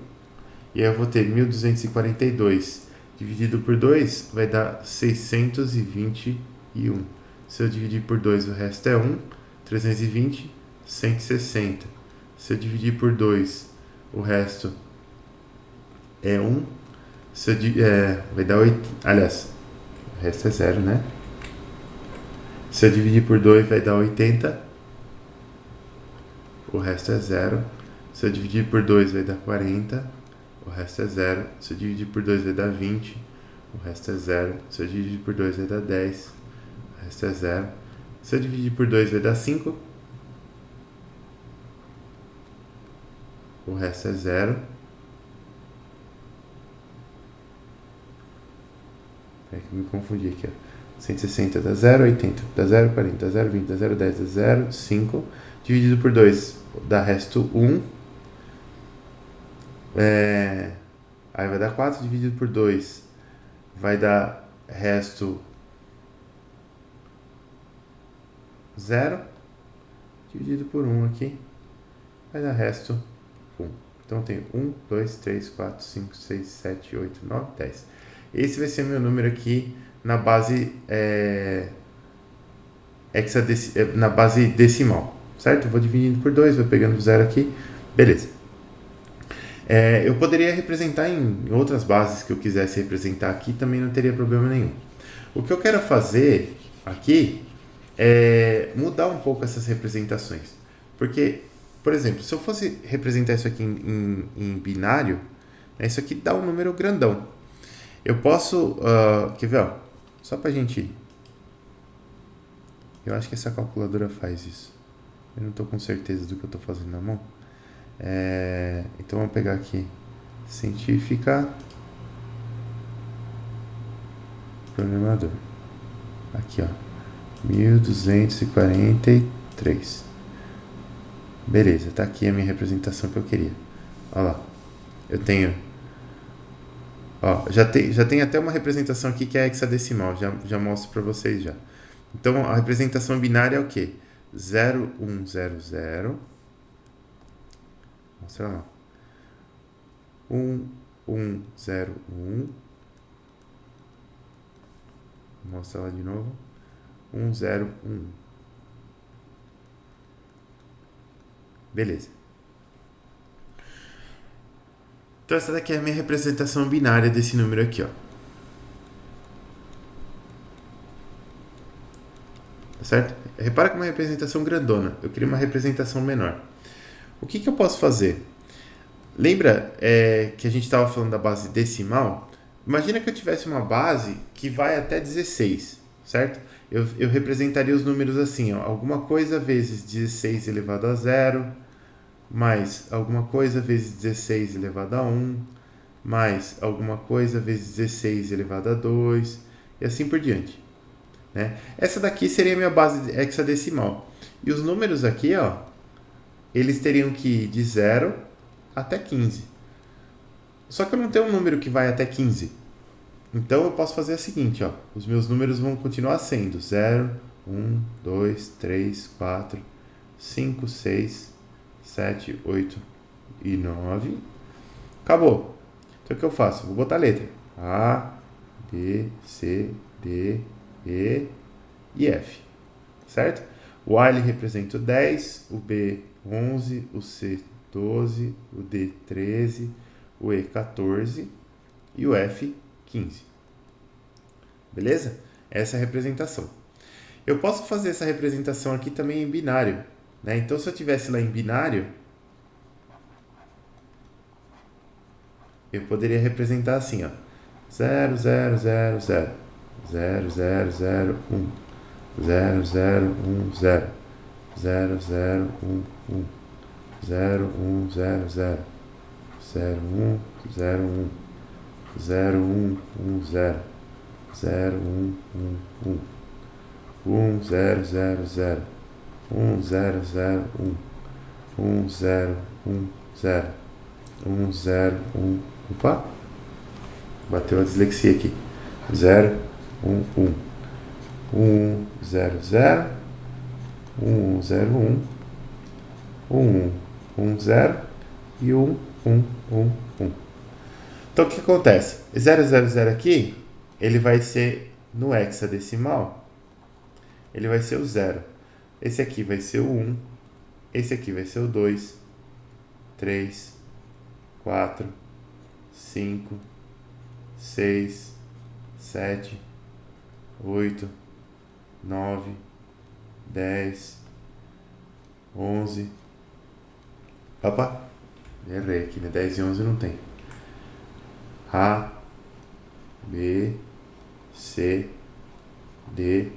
E aí eu vou ter 1242 dividido por 2 vai dar 621. Se eu dividir por 2, o resto é 1. 320, 160. Se eu dividir por 2, o resto é 1. Se eu, vai dar 8. Aliás, o resto é 0, né? Se eu dividir por 2, vai dar 80. O resto é 0. Se eu dividir por 2, vai dar 40. O resto é 0. Se eu dividir por 2, vai dar 20. O resto é 0. Se eu dividir por 2, vai dar 10. O resto é 0. Se eu dividir por 2, vai dar 5. O resto é 0. É que me confundi aqui, ó. 160 dá 0, 80 dá 0, 40 dá 0, 20 dá 0, 10 dá 0, 5. Dividido por 2 dá resto 1. Aí vai dar 4 dividido por 2 vai dar resto 0. Dividido por 1 aqui vai dar resto 1. Então tem 1, 2, 3, 4, 5, 6, 7, 8, 9, 10. Esse vai ser meu número aqui na base na base decimal, certo? Eu vou dividindo por 2, vou pegando o 0 aqui, beleza. Eu poderia representar em outras bases que eu quisesse representar aqui, também não teria problema nenhum. O que eu quero fazer aqui é mudar um pouco essas representações. Porque, por exemplo, se eu fosse representar isso aqui em binário, isso aqui dá um número grandão. Eu posso, quer ver, ó, só pra gente... Eu acho que essa calculadora faz isso. Eu não estou com certeza do que eu estou fazendo na mão. Então vamos pegar aqui científica programador. Aqui, ó, 1243. Beleza, tá aqui a minha representação que eu queria. Olha lá, eu tenho, ó, já tem até uma representação aqui que é hexadecimal, já mostro para vocês já. Então a representação binária é o quê? 0, 1, 0, 0. Mostra lá. 1, 1, 0, 1. Mostra lá de novo. 1, 0, 1. Beleza. Então essa daqui é a minha representação binária desse número aqui, ó. Tá certo? Repara que é uma representação grandona. Eu queria uma representação menor. O que eu posso fazer? Lembra que a gente estava falando da base decimal? Imagina que eu tivesse uma base que vai até 16, certo? Eu representaria os números assim, ó, alguma coisa vezes 16 elevado a 0, mais alguma coisa vezes 16 elevado a 1, mais alguma coisa vezes 16 elevado a 2, e assim por diante. Né? Essa daqui seria a minha base hexadecimal. E os números aqui, ó, eles teriam que ir de 0 até 15. Só que eu não tenho um número que vai até 15. Então eu posso fazer o seguinte, ó, os meus números vão continuar sendo 0, 1, 2, 3, 4, 5, 6, 7, 8 e 9. Acabou. Então o que eu faço? Vou botar a letra A, B, C, D, E e F, certo? O A ele representa o 10, o B 11, o C 12, o D 13, o E 14 e o F 15. Beleza? Essa é a representação. Eu posso fazer essa representação aqui também em binário, né? Então se eu tivesse lá em binário, eu poderia representar assim, ó, 0, 0, 0, 0, 0, 0, 0, 1, 0, 0, 1, 0, 0, 0, 1, 1, 0, 1, 0, 0, 0, 1, 0, 1, 0, 1, 1, 0, 0, 1, 1, 1, 0, 0, 0, 1, 0, 0, 1, 1, 0, 1, 0, 1, 0, 1, opa, bateu a dislexia aqui, 0, 1, 1, 1, 0, 0, 1, 0, 1, 1, 1, 0 e 1, 1, 1, 1. Então o que acontece? 0, 0, 0 aqui, ele vai ser no hexadecimal, ele vai ser o 0. Esse aqui vai ser o 1, esse aqui vai ser o 2, 3, 4, 5, 6, 7, 8, 9, 10, 11. Opa, errei aqui, né? 10 e 11 não tem. A, B, C, D,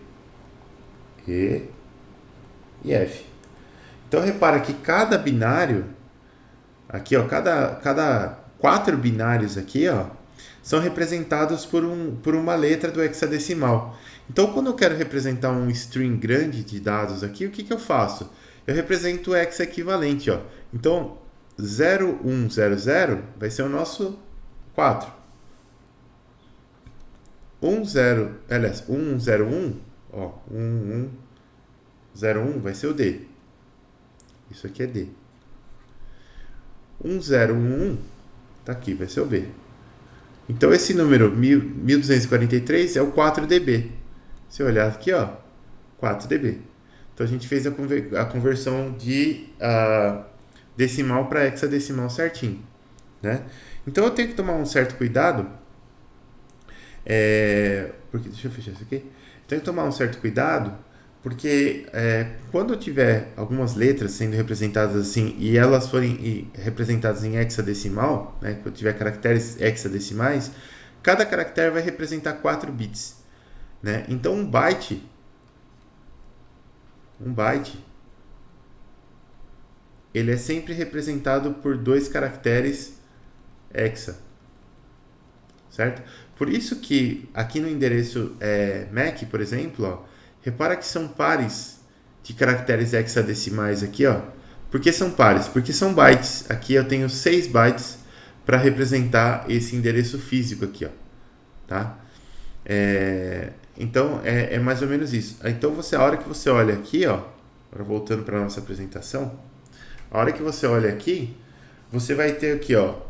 E e F. Então repara que cada binário, aqui ó, cada 4 binários aqui ó, são representados por uma letra do hexadecimal. Então quando eu quero representar um string grande de dados aqui, o que eu faço? Eu represento o hexa equivalente, ó. Então 0100 vai ser o nosso 4. 101, ó, 1101 vai ser o D. Isso aqui é D. 1011 tá aqui, vai ser o B. Então esse número 1243 é o 4dB. Se eu olhar aqui, ó, 4dB. Então a gente fez a conversão de decimal para hexadecimal certinho, né? Então eu tenho que tomar um certo cuidado, porque deixa eu fechar isso aqui. Tenho que tomar um certo cuidado, porque quando eu tiver algumas letras sendo representadas assim e elas forem representadas em hexadecimal, né, quando eu tiver caracteres hexadecimais, cada caractere vai representar 4 bits, né? Então um byte, ele é sempre representado por 2 caracteres hexa, certo? Por isso que aqui no endereço MAC, por exemplo, ó, repara que são pares de caracteres hexadecimais aqui, ó. Por que são pares? Porque são bytes. Aqui eu tenho 6 bytes para representar esse endereço físico aqui, ó, tá? Então é mais ou menos isso. Então a hora que você olha aqui, ó, agora voltando para a nossa apresentação, a hora que você olha aqui, você vai ter aqui, ó,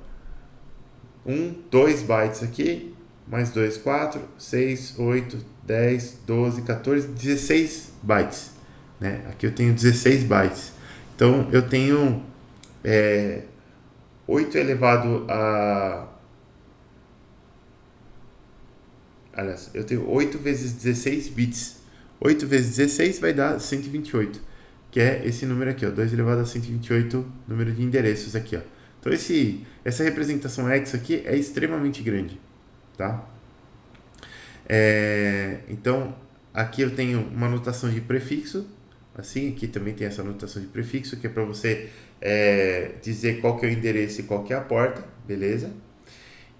2 bytes aqui, mais 2, 4, 6, 8, 10, 12, 14, 16 bytes, né? Aqui eu tenho 16 bytes. Então eu tenho 8 elevado a... Aliás, eu tenho 8 vezes 16 bits. 8 vezes 16 vai dar 128, que é esse número aqui, ó, 2 elevado a 128, número de endereços aqui, ó. Então essa representação hexa aqui é extremamente grande, tá? Então aqui eu tenho uma notação de prefixo, assim, aqui também tem essa notação de prefixo, que é para você dizer qual que é o endereço e qual que é a porta, beleza?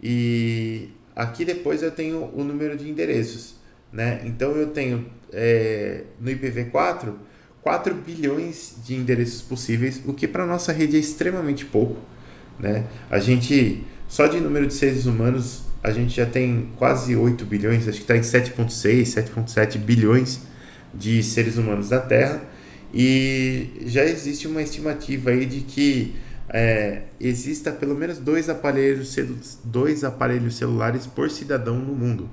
E aqui depois eu tenho o número de endereços, né? Então eu tenho no IPv4 4 bilhões de endereços possíveis, o que para nossa rede é extremamente pouco, né? A gente, só de número de seres humanos, a gente já tem quase 8 bilhões, acho que está em 7,6, 7,7 bilhões de seres humanos na Terra, e já existe uma estimativa aí de que exista pelo menos 2 aparelhos celulares por cidadão no mundo.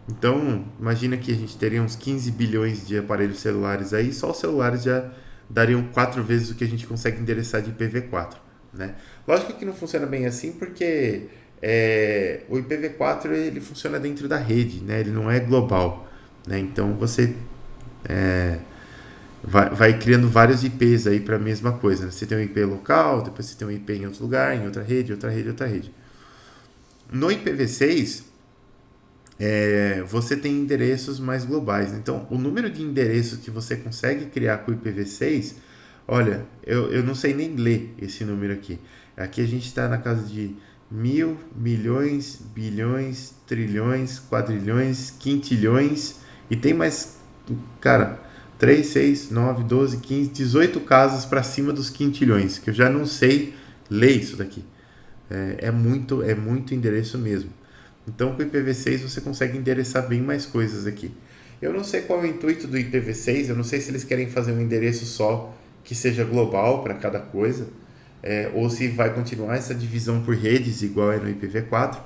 Então, imagina que a gente teria uns 15 bilhões de aparelhos celulares aí, só os celulares já dariam 4 vezes o que a gente consegue endereçar de IPv4, né? Lógico que não funciona bem assim, porque o IPv4 ele funciona dentro da rede, né? Ele não é global, né? Então você vai criando vários IPs aí para a mesma coisa, né? Você tem um IP local, depois você tem um IP em outro lugar, em outra rede, outra rede, outra rede. No IPv6 você tem endereços mais globais. Então, o número de endereços que você consegue criar com o IPv6, olha, eu não sei nem ler esse número aqui. Aqui a gente está na casa de mil, milhões, bilhões, trilhões, quadrilhões, quintilhões e tem mais, cara, 3, 6, 9, 12, 15, 18 casas para cima dos quintilhões, que eu já não sei ler isso daqui. É muito endereço mesmo. Então com o IPv6 você consegue endereçar bem mais coisas aqui. Eu não sei qual é o intuito do IPv6, eu não sei se eles querem fazer um endereço só que seja global para cada coisa, ou se vai continuar essa divisão por redes igual é no IPv4,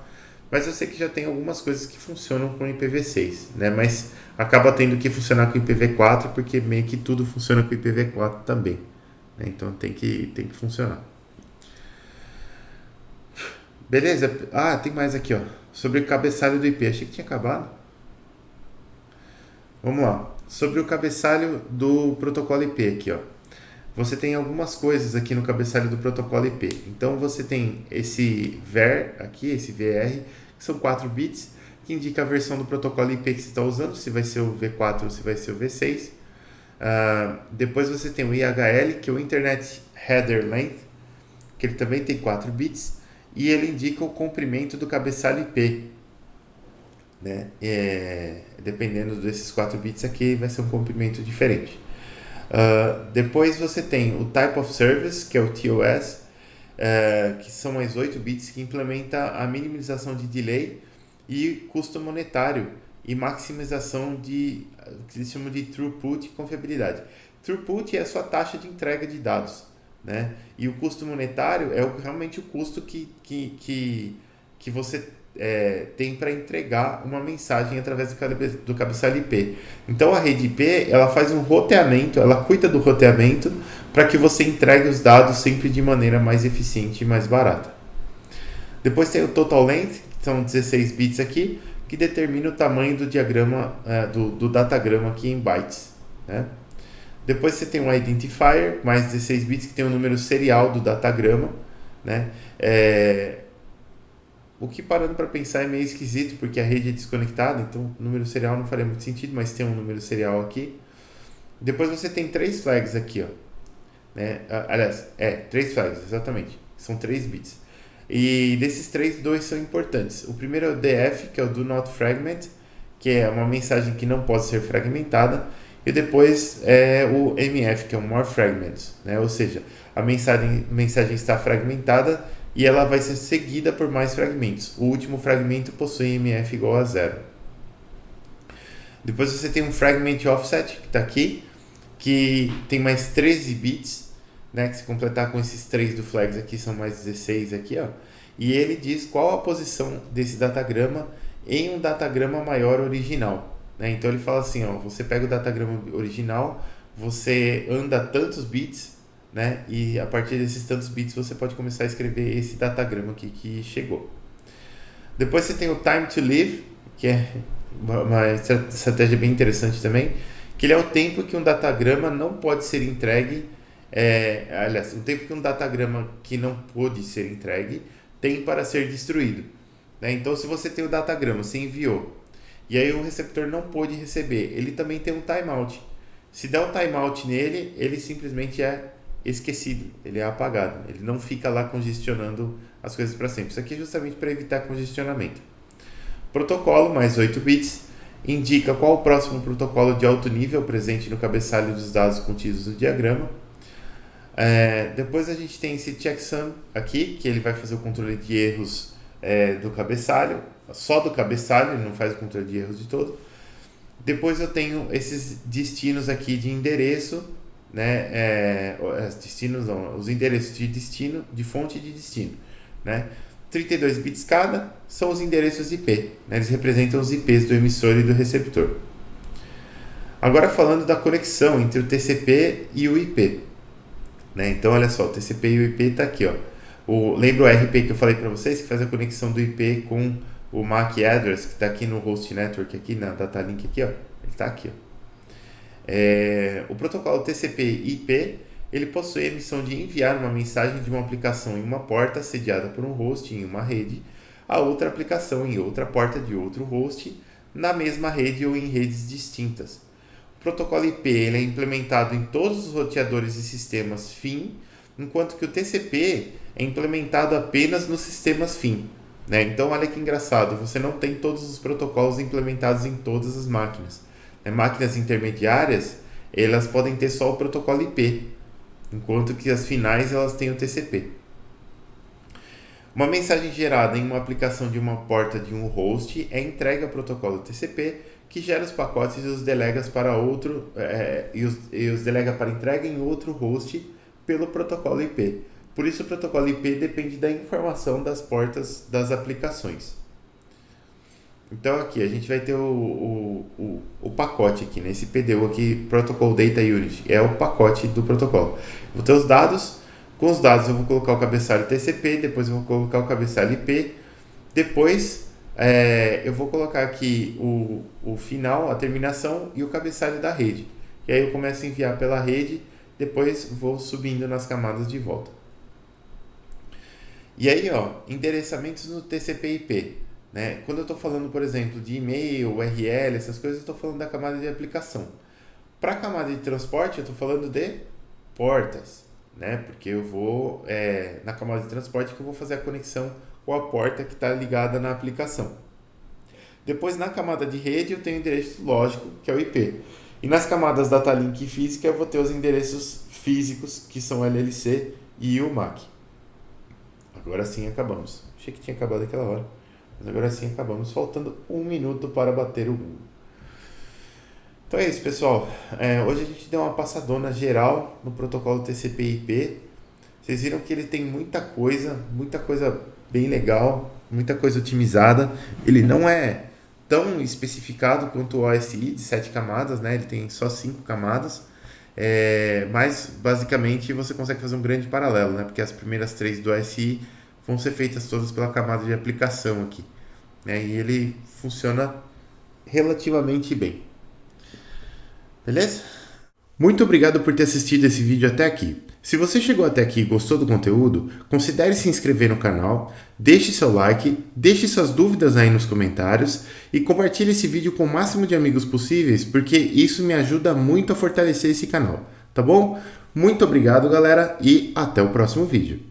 mas eu sei que já tem algumas coisas que funcionam com o IPv6, né? Mas acaba tendo que funcionar com o IPv4 porque meio que tudo funciona com o IPv4 também, né? Então tem que funcionar. Beleza? Ah, tem mais aqui, ó. Sobre o cabeçalho do IP. Achei que tinha acabado. Vamos lá. Sobre o cabeçalho do protocolo IP aqui, ó. Você tem algumas coisas aqui no cabeçalho do protocolo IP. Então você tem esse ver aqui, esse VR, que são 4 bits, que indica a versão do protocolo IP que você está usando, se vai ser o V4 ou se vai ser o V6. Depois você tem o IHL, que é o Internet Header Length, que ele também tem 4 bits, e ele indica o comprimento do cabeçalho IP. Né? Dependendo desses 4 bits aqui, vai ser um comprimento diferente. Depois você tem o Type of Service, que é o TOS, que são mais 8 bits, que implementa a minimização de delay e custo monetário e maximização de que eles chamam de throughput e confiabilidade. Throughput é a sua taxa de entrega de dados, né? E o custo monetário é realmente o custo que você tem para entregar uma mensagem através do cabeçalho IP. Então a rede IP ela faz um roteamento, ela cuida do roteamento para que você entregue os dados sempre de maneira mais eficiente e mais barata. Depois tem o Total Length, que são 16 bits aqui, que determina o tamanho do diagrama, do datagrama aqui em bytes, né? Depois você tem um Identifier, mais 16 bits, que tem o número serial do datagrama, né? O que, parando para pensar, é meio esquisito, porque a rede é desconectada, então o número serial não faria muito sentido, mas tem um número serial aqui. Depois você tem 3 flags aqui, ó, né? Aliás, 3 flags, exatamente. São 3 bits. E desses 3, 2 são importantes. O primeiro é o DF, que é o Do Not Fragment, que é uma mensagem que não pode ser fragmentada. E depois é o MF, que é o More Fragments, né? Ou seja, a mensagem está fragmentada e ela vai ser seguida por mais fragmentos. O último fragmento possui MF igual a 0. Depois você tem um Fragment Offset, que está aqui, que tem mais 13 bits, né? Que se completar com esses 3 do flags aqui, são mais 16 aqui, ó. E ele diz qual a posição desse datagrama em um datagrama maior original, né? Então ele fala assim, ó, você pega o datagrama original, você anda tantos bits, né? E a partir desses tantos bits você pode começar a escrever esse datagrama aqui que chegou. Depois você tem o Time to Live, que é uma estratégia bem interessante também, que ele é o tempo que um datagrama não pode ser entregue, aliás, o tempo que um datagrama que não pôde ser entregue tem para ser destruído, né? Então se você tem o datagrama, você enviou, e aí o receptor não pôde receber, ele também tem um timeout. Se der um timeout nele, ele simplesmente é esquecido, ele é apagado, ele não fica lá congestionando as coisas para sempre. Isso aqui é justamente para evitar congestionamento. Protocolo, mais 8 bits, indica qual o próximo protocolo de alto nível presente no cabeçalho dos dados contidos no diagrama. Depois a gente tem esse checksum aqui, que ele vai fazer o controle de erros do cabeçalho, só do cabeçalho, ele não faz o controle de erros de todo. Depois eu tenho esses destinos aqui de endereço, né? Os endereços de destino, de fonte e de destino, né? 32 bits cada são os endereços IP, né? Eles representam os IPs do emissor e do receptor. Agora falando da conexão entre o TCP e o IP, né? Então olha só, o TCP e o IP está aqui, ó. Lembra o RP que eu falei para vocês, que faz a conexão do IP com o MAC address, que está aqui no host network, aqui na data link aqui, ó. Ele está aqui, ó. O protocolo TCP/IP ele possui a emissão de enviar uma mensagem de uma aplicação em uma porta sediada por um host em uma rede a outra aplicação em outra porta de outro host na mesma rede ou em redes distintas. O protocolo IP ele é implementado em todos os roteadores e sistemas FIM enquanto que o TCP é implementado apenas nos sistemas fim. Né? Então, olha que engraçado, você não tem todos os protocolos implementados em todas as máquinas. Máquinas intermediárias, elas podem ter só o protocolo IP, enquanto que as finais elas têm o TCP. Uma mensagem gerada em uma aplicação de uma porta de um host é entregue ao protocolo TCP, que gera os pacotes e os delega para os delega para entrega em outro host pelo protocolo IP. Por isso, o protocolo IP depende da informação das portas das aplicações. Então, aqui a gente vai ter o pacote aqui, né? Esse PDU aqui, Protocol Data Unit, é o pacote do protocolo. Vou ter os dados. Com os dados eu vou colocar o cabeçalho TCP, depois eu vou colocar o cabeçalho IP, depois eu vou colocar aqui o final, a terminação e o cabeçalho da rede. E aí eu começo a enviar pela rede, depois vou subindo nas camadas de volta. E aí, endereçamentos no TCP/IP. Né? Quando eu estou falando, por exemplo, de e-mail, URL, essas coisas, eu estou falando da camada de aplicação. Para a camada de transporte, eu estou falando de portas. Né? Porque eu vou, na camada de transporte, que eu vou fazer a conexão com a porta que está ligada na aplicação. Depois, na camada de rede, eu tenho o endereço lógico, que é o IP. E nas camadas data link e física, eu vou ter os endereços físicos, que são o LLC e o MAC. Agora sim acabamos. Achei que tinha acabado aquela hora, mas agora sim acabamos, faltando 1 minuto para bater o Google. Então é isso, pessoal. Hoje a gente deu uma passadona geral no protocolo TCP/IP. Vocês viram que ele tem muita coisa bem legal, muita coisa otimizada. Ele não é tão especificado quanto o OSI de 7 camadas, né? Ele tem só 5 camadas. Mas basicamente você consegue fazer um grande paralelo, né? Porque as primeiras 3 do OSI vão ser feitas todas pela camada de aplicação aqui, né? E ele funciona relativamente bem. Beleza? Muito obrigado por ter assistido esse vídeo até aqui. Se você chegou até aqui e gostou do conteúdo, considere se inscrever no canal, deixe seu like, deixe suas dúvidas aí nos comentários e compartilhe esse vídeo com o máximo de amigos possíveis, porque isso me ajuda muito a fortalecer esse canal, tá bom? Muito obrigado, galera, e até o próximo vídeo.